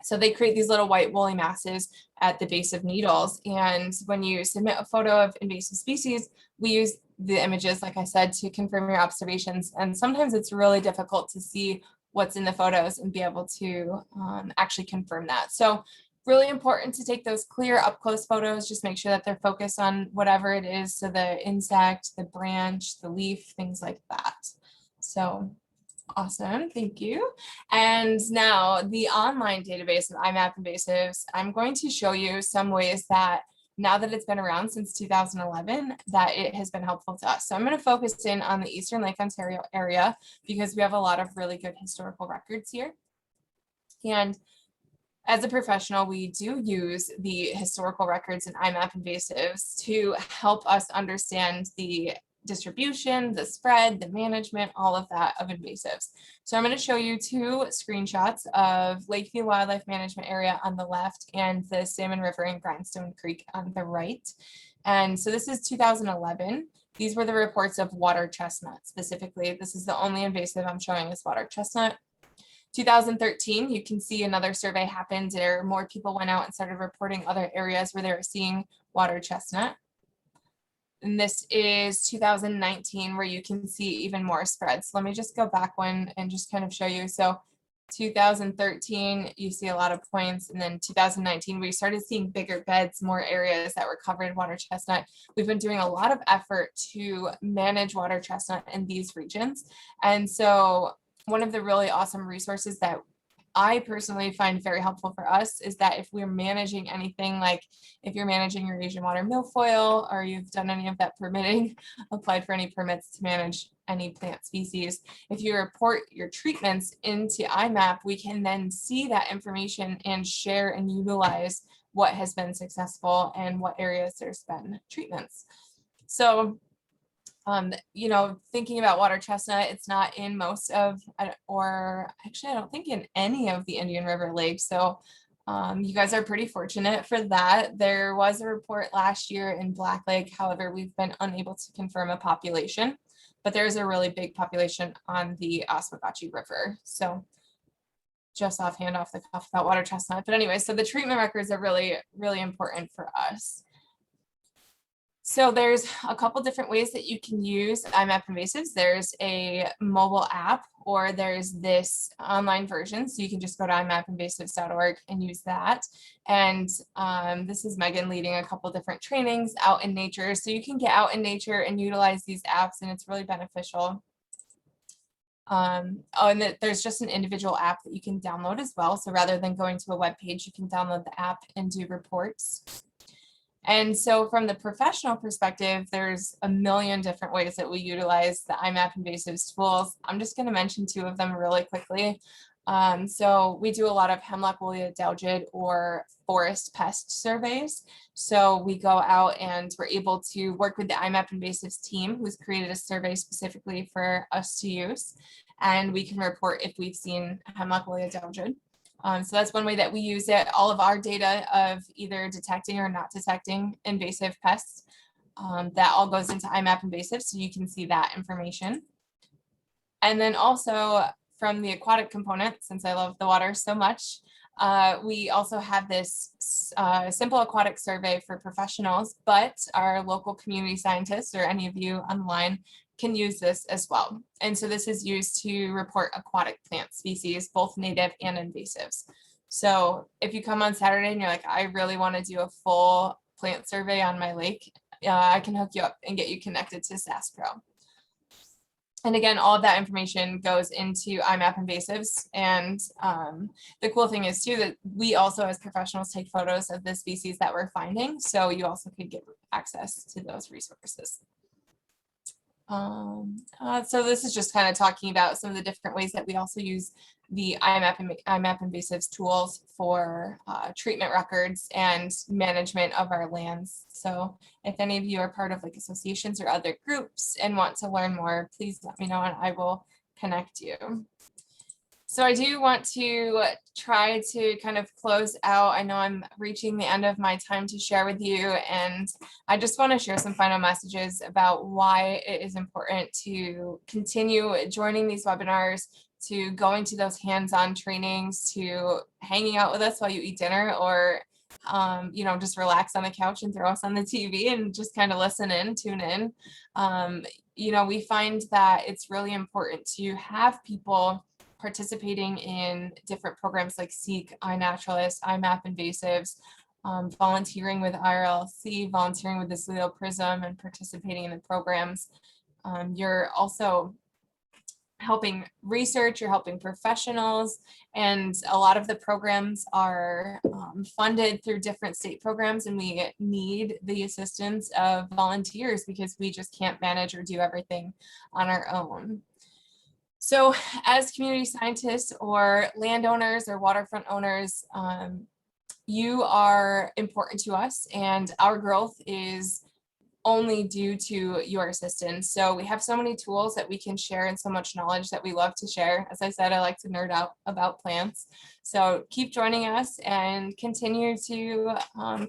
so they create these little white woolly masses at the base of needles. And when you submit a photo of invasive species, we use the images, like I said, to confirm your observations. And sometimes it's really difficult to see what's in the photos and be able to actually confirm that. So really important to take those clear up close photos, just make sure that they're focused on whatever it is. So the insect, the branch, the leaf, things like that. So awesome, thank you. And now the online database of IMAP invasives, I'm going to show you some ways that now that it's been around since 2011, that it has been helpful to us. So I'm going to focus in on the Eastern Lake Ontario area because we have a lot of really good historical records here. And as a professional, we do use the historical records in IMAP invasives to help us understand the distribution, the spread, the management, all of that of invasives. So I'm going to show you two screenshots of Lakeview Wildlife Management Area on the left and the Salmon River and Grindstone Creek on the right. And so this is 2011. These were the reports of water chestnut specifically. This is the only invasive I'm showing is water chestnut. 2013, you can see another survey happened where more people went out and started reporting other areas where they were seeing water chestnut. And this is 2019 where you can see even more spread. So let me just go back one and just kind of show you. So 2013, you see a lot of points. And then 2019, we started seeing bigger beds, more areas that were covered in water chestnut. We've been doing a lot of effort to manage water chestnut in these regions. And so one of the really awesome resources that I personally find very helpful for us is that if we're managing anything, like if you're managing your Asian water milfoil or you've done any of that permitting, applied for any permits to manage any plant species, if you report your treatments into IMAP, we can then see that information and share and utilize what has been successful and what areas there's been treatments. So you know, thinking about water chestnut, it's not in most of, or actually I don't think in any of the Indian River lakes. So you guys are pretty fortunate for that. There was a report last year in Black Lake. However, we've been unable to confirm a population, but there's a really big population on the Oswegatchie River. So just offhand off the cuff about water chestnut. But anyway, so the treatment records are really, really important for us. So there's a couple different ways that you can use IMAP invasives. There's a mobile app or there's this online version. So you can just go to imapinvasives.org and use that. And this is Megan leading a couple different trainings out in nature. So you can get out in nature and utilize these apps and it's really beneficial. And there's just an individual app that you can download as well. So rather than going to a web page, you can download the app and do reports. And so from the professional perspective, there's a million different ways that we utilize the IMAP invasives tools. I'm just going to mention two of them really quickly. So we do a lot of hemlock woolly doughed or forest pest surveys. So we go out and we're able to work with the IMAP invasives team who's created a survey specifically for us to use. And we can report if we've seen hemlock woolly doughed. So that's one way that we use it. All of our data of either detecting or not detecting invasive pests, that all goes into IMAP invasive, so you can see that information. And then also from the aquatic component, since I love the water so much, we also have this simple aquatic survey for professionals, but our local community scientists or any of you online can use this as well. And so this is used to report aquatic plant species, both native and invasives. So if you come on Saturday and you're like, I really want to do a full plant survey on my lake, I can hook you up and get you connected to SAS Pro. And again, all of that information goes into IMAP invasives. And the cool thing is too, that we also as professionals take photos of the species that we're finding. So you also could get access to those resources. So this is just kind of talking about some of the different ways that we also use the IMAP invasives tools for treatment records and management of our lands. So if any of you are part of like associations or other groups and want to learn more, please let me know and I will connect you. So I do want to try to kind of close out. I know I'm reaching the end of my time to share with you, and I just want to share some final messages about why it is important to continue joining these webinars, to going to those hands-on trainings, to hanging out with us while you eat dinner, or you know, just relax on the couch and throw us on the TV and just kind of listen in, tune in. You know, we find that it's really important to have people participating in different programs like SEEK, iNaturalist, IMAP invasives, volunteering with IRLC, volunteering with the Salilo Prism, and participating in the programs. You're also helping research, you're helping professionals, and a lot of the programs are funded through different state programs, and we need the assistance of volunteers because we just can't manage or do everything on our own. So as community scientists or landowners or waterfront owners, you are important to us, and our growth is only due to your assistance. So we have so many tools that we can share and so much knowledge that we love to share. As I said, I like to nerd out about plants. So keep joining us and continue to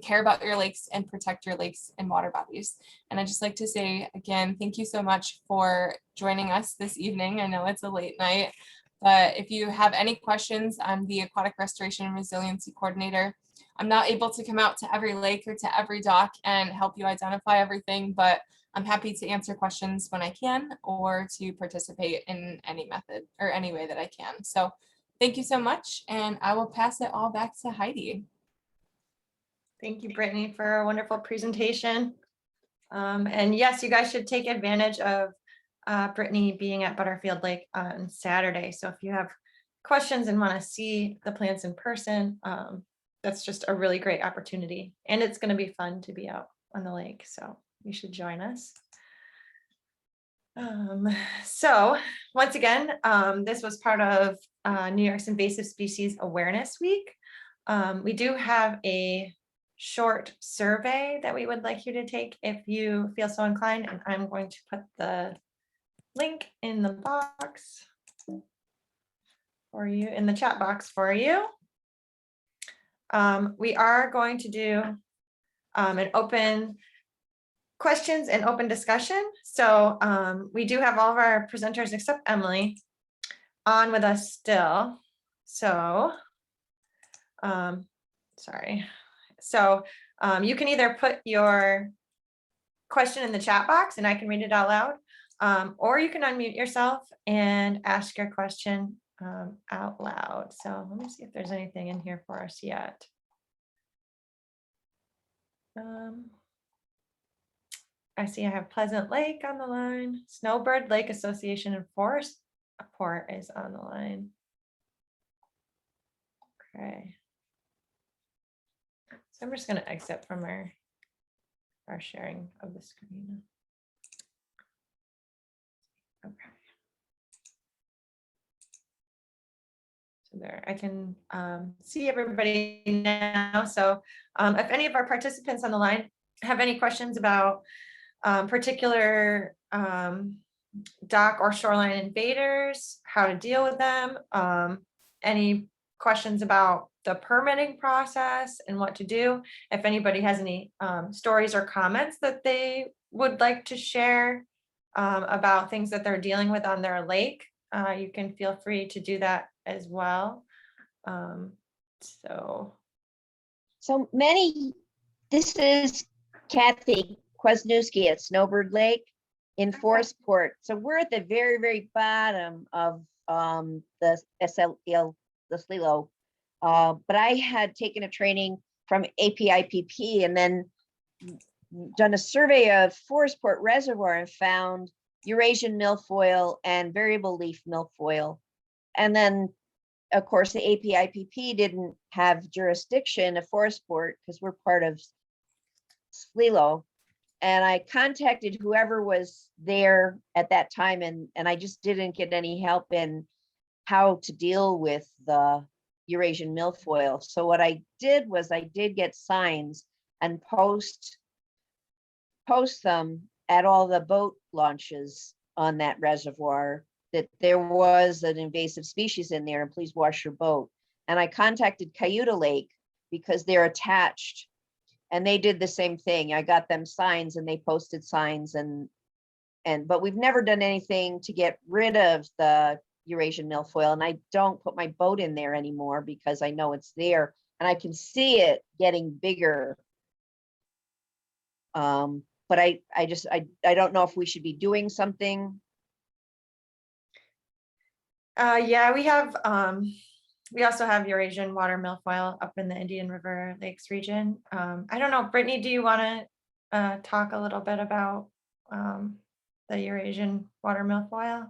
care about your lakes and protect your lakes and water bodies. And I'd just like to say again, thank you so much for joining us this evening. I know it's a late night, but if you have any questions, I'm the Aquatic Restoration and Resiliency Coordinator. I'm not able to come out to every lake or to every dock and help you identify everything, but I'm happy to answer questions when I can or to participate in any method or any way that I can. So thank you so much, and I will pass it all back to Heidi. Thank you, Brittany, for a wonderful presentation. And yes, you guys should take advantage of Brittany being at Butterfield Lake on Saturday. So if you have questions and want to see the plants in person, that's just a really great opportunity. And it's going to be fun to be out on the lake. So you should join us. So once again, this was part of New York's Invasive Species Awareness Week. We do have a short survey that we would like you to take if you feel so inclined, and I'm going to put the link in the box for you, in the chat box for you. We are going to do an open questions and open discussion. So we do have all of our presenters except Emily on with us still. So sorry. So you can either put your question in the chat box and I can read it out loud, or you can unmute yourself and ask your question out loud. So let me see if there's anything in here for us yet. I see I have Pleasant Lake on the line. Snowbird Lake Association and Forest Port is on the line. Okay. So I'm just going to exit from our sharing of the screen. Okay. So there, I can see everybody now. So if any of our participants on the line have any questions about particular dock or shoreline invaders, how to deal with them, any questions about the permitting process and what to do, if anybody has any stories or comments that they would like to share about things that they're dealing with on their lake, you can feel free to do that as well. So many, this is Kathy Kwasniewski at Snowbird Lake in Forestport. So we're at the very, very bottom of the SLL, the Salilo. But I had taken a training from APIPP and then done a survey of Forestport Reservoir and found Eurasian milfoil and variable leaf milfoil. And then, of course, the APIPP didn't have jurisdiction of Forestport because we're part of SLILO. And I contacted whoever was there at that time, and I just didn't get any help in how to deal with the Eurasian milfoil. So what I did was I did get signs and post them at all the boat launches on that reservoir that there was an invasive species in there and please wash your boat. And I contacted Cayuta Lake because they're attached and they did the same thing. I got them signs and they posted signs but we've never done anything to get rid of the Eurasian milfoil, and I don't put my boat in there anymore because I know it's there and I can see it getting bigger. But I don't know if we should be doing something. Yeah, we also have Eurasian water milfoil up in the Indian River Lakes region. I don't know, Brittany, do you want to talk a little bit about the Eurasian water milfoil?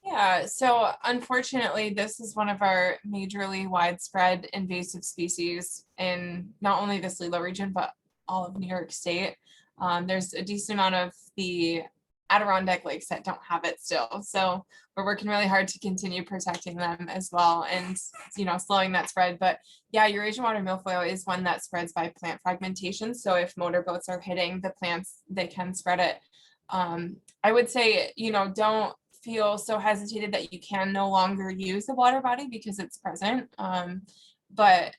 Yeah, so unfortunately, this is one of our majorly widespread invasive species in not only the SLILO region, but all of New York State. There's a decent amount of the Adirondack lakes that don't have it still. So we're working really hard to continue protecting them as well and, slowing that spread. But yeah, Eurasian water milfoil is one that spreads by plant fragmentation. So if motorboats are hitting the plants, they can spread it. I would say, don't feel so hesitated that you can no longer use the water body because it's present. But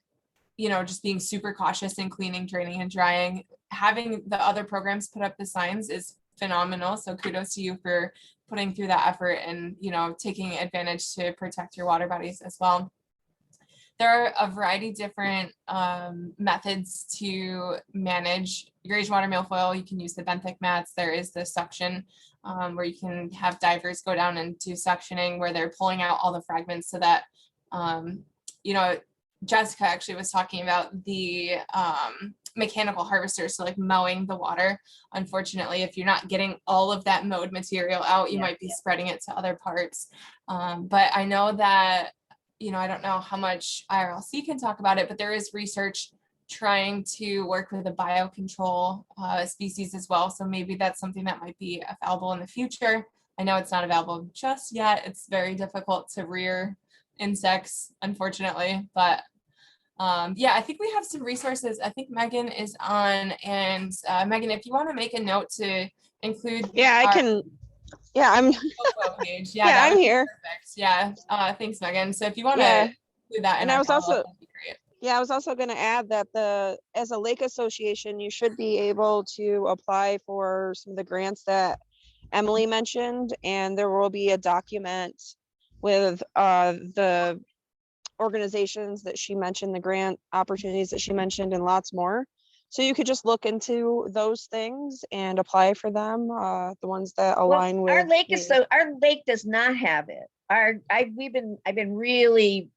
just being super cautious in cleaning, draining, and drying. Having the other programs put up the signs is phenomenal. So kudos to you for putting through that effort and, taking advantage to protect your water bodies as well. There are a variety of different methods to manage Eurasian water milfoil. You can use the benthic mats. There is the suction where you can have divers go down and do suctioning where they're pulling out all the fragments so that, Jessica actually was talking about the mechanical harvesters, so like mowing the water. Unfortunately, if you're not getting all of that mowed material out, you might be spreading it to other parts. But I know that, I don't know how much IRLC can talk about it, but there is research trying to work with a biocontrol species as well. So maybe that's something that might be available in the future. I know it's not available just yet. It's very difficult to rear insects, unfortunately, but yeah, I think we have some resources. I think Megan is on, and Megan, if you want to make a note to include I'm page, yeah, I'm here. perfect. Yeah, thanks, Megan. So if you want to include that, And I was also going to add that as a lake association, you should be able to apply for some of the grants that Emily mentioned, and there will be a document with the organizations that she mentioned, the grant opportunities that she mentioned, and lots more. So you could just look into those things and apply for them, the ones that align with our lake our lake does not have it. I've been really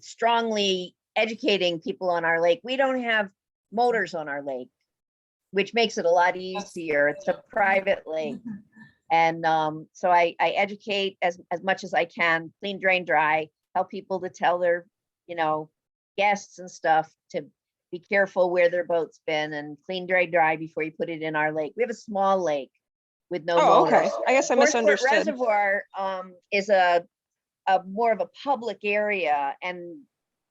strongly educating people on our lake. We don't have motors on our lake, which makes it a lot easier. It's a private lake. And so I educate as much as I can, clean, drain, dry, help people to tell their, guests and stuff to be careful where their boat's been and clean, drain, dry before you put it in our lake. We have a small lake with no motors. Okay. I guess I misunderstood. Reservoir is a more of a public area, and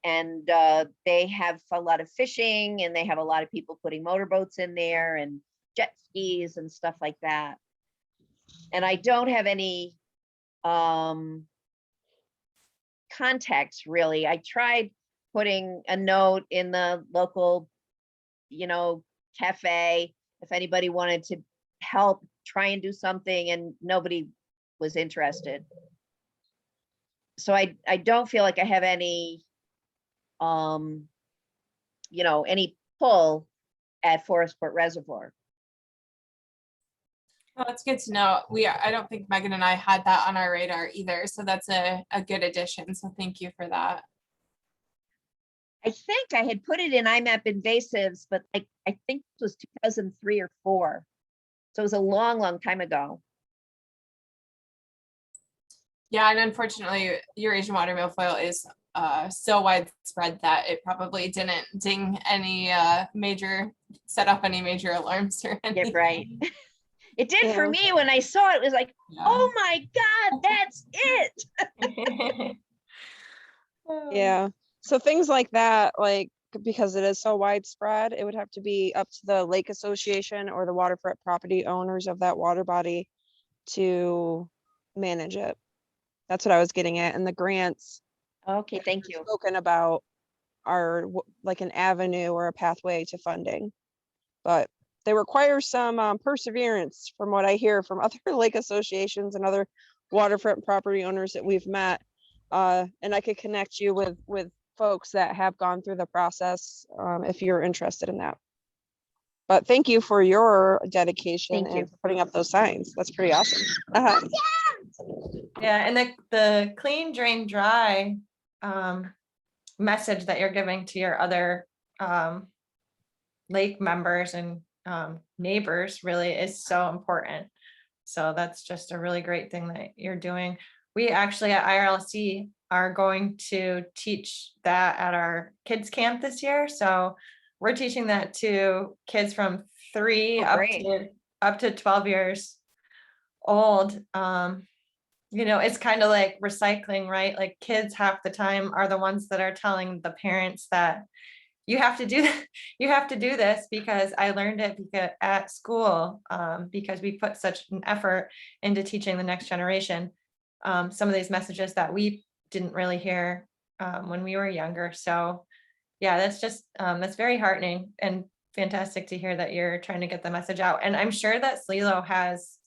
they have a lot of fishing, and they have a lot of people putting motorboats in there and jet skis and stuff like that. And I don't have any contacts really. I tried putting a note in the local, cafe, if anybody wanted to help try and do something, and nobody was interested. So I don't feel like I have any, any pull at Forestport Reservoir. Well, that's good to know. I don't think Megan and I had that on our radar either. So that's a good addition. So thank you for that. I think I had put it in IMAP invasives, but I think it was 2003 or 4. So it was a long, long time ago. Yeah, and unfortunately, Eurasian water milfoil is so widespread that it probably didn't ding any set up any major alarms or Yeah, anything. right. It did for Yeah. me when I saw it. It was like, Yeah. oh my God, that's it. Yeah. So things like that, like, because it is so widespread, it would have to be up to the lake association or the waterfront property owners of that water body to manage it. That's what I was getting at. And the grants Okay, thank you. spoken about are like an avenue or a pathway to funding. But they require some perseverance from what I hear from other lake associations and other waterfront property owners that we've met. And I could connect you with folks that have gone through the process if you're interested in that. But thank you for your dedication Thank you. and for putting up those signs. That's pretty awesome. Uh-huh. Yeah, and the clean, drain, dry message that you're giving to your other lake members and neighbors really is so important. So that's just a really great thing that you're doing. We actually at IRLC are going to teach that at our kids camp this year. So we're teaching that to kids from 3 Oh, great. up to 12 years old. You know, it's kind of like recycling, right? Like kids half the time are the ones that are telling the parents that you have to do you have to do this because I learned it at school, because we put such an effort into teaching the next generation some of these messages that we didn't really hear when we were younger. So yeah, that's very heartening and fantastic to hear that you're trying to get the message out. And I'm sure that SLELO has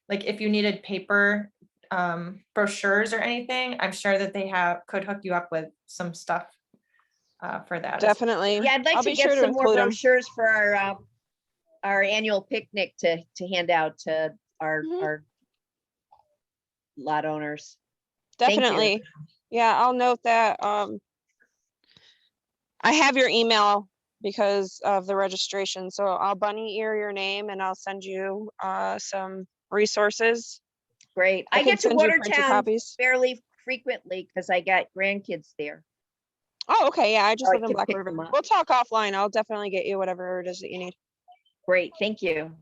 like if you needed paper brochures or anything, I'm sure that they could hook you up with some stuff for that. Definitely. Yeah, I'd like I'll to be get sure to some more include 'em. brochures for our annual picnic to hand out to our Mhm. our lot owners. Thank you. Definitely. Yeah, I'll note that. I have your email because of the registration. So I'll bunny ear your name and I'll send you some resources. Great. I I can get to send you printed Watertown copies. fairly frequently because I got grandkids there. Oh, okay. Yeah, I just So I live in can Black pick River. them up. We'll talk offline. I'll definitely get you whatever it is that you need. Great, thank you.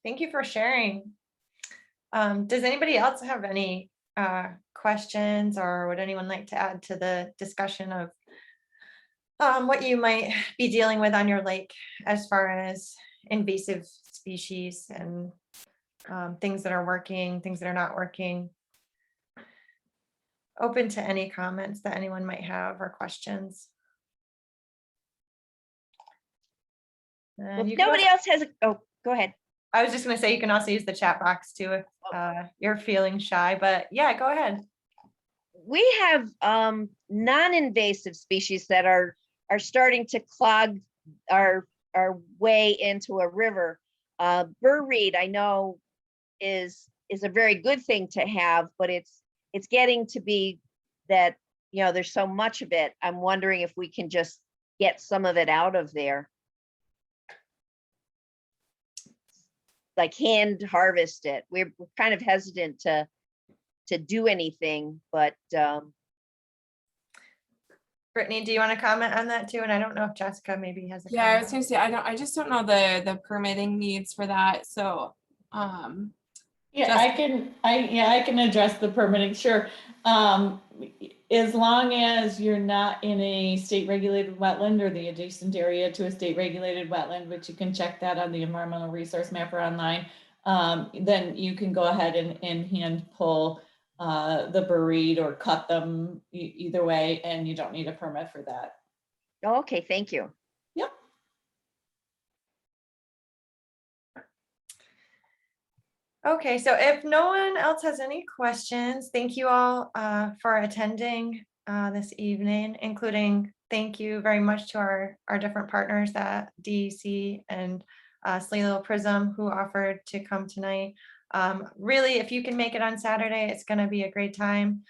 Thank you for sharing. Does anybody else have any questions, or would anyone like to add to the discussion of what you might be dealing with on your lake as far as invasive species and things that are working, things that are not working? Open to any comments that anyone might have or questions. Well, And if you can nobody else has, oh, go ahead. I was just going to say, you can also use the chat box too if you're feeling shy, but yeah, go ahead. We have non-invasive species that are starting to clog our way into a river. Burr reed, I know, is a very good thing to have, but it's getting to be that, you know, there's so much of it. I'm wondering if we can just get some of it out of there. Like hand harvest it. We're kind of hesitant to do anything, but Brittany, do you want to comment on that too? And I don't know if Jessica maybe has a Yeah, I was comment. gonna say, I just don't know the permitting needs for that, so, Yeah, I can address the permitting, sure. As long as you're not in a state regulated wetland or the adjacent area to a state regulated wetland, which you can check that on the environmental resource mapper online, then you can go ahead and hand pull the burreed or cut them either way, and you don't need a permit for that. okay, thank you. Yep. Okay, so if no one else has any questions, thank you all for attending this evening, including thank you very much to our different partners at DEC and SLELO Prism who offered to come tonight. Really, if you can make it on Saturday, it's going to be a great time.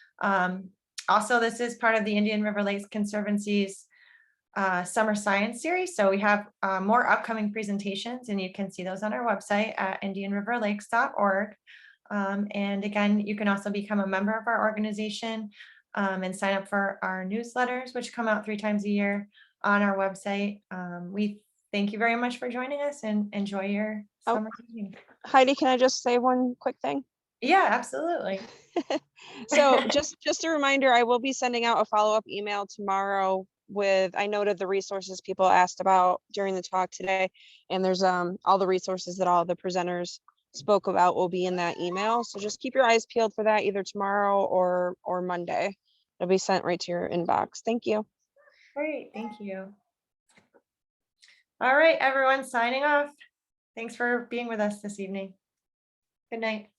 Also, this is part of the Indian River Lakes Conservancy's summer science series. So we have more upcoming presentations, and you can see those on our website at indianriverlakes.org. And again, you can also become a member of our organization and sign up for our newsletters, which come out 3 times a year on our website. We thank you very much for joining us, and enjoy your Oh. summer evening. Heidi, can I just say one quick thing? Yeah, absolutely. So just a reminder, I will be sending out a follow-up email tomorrow with, I noted the resources people asked about during the talk today. And there's all the resources that all the presenters spoke about will be in that email. So just keep your eyes peeled for that either tomorrow or Monday. It'll be sent right to your inbox. Thank you. Great, thank you. All right, everyone, signing off. Thanks for being with us this evening. Good night.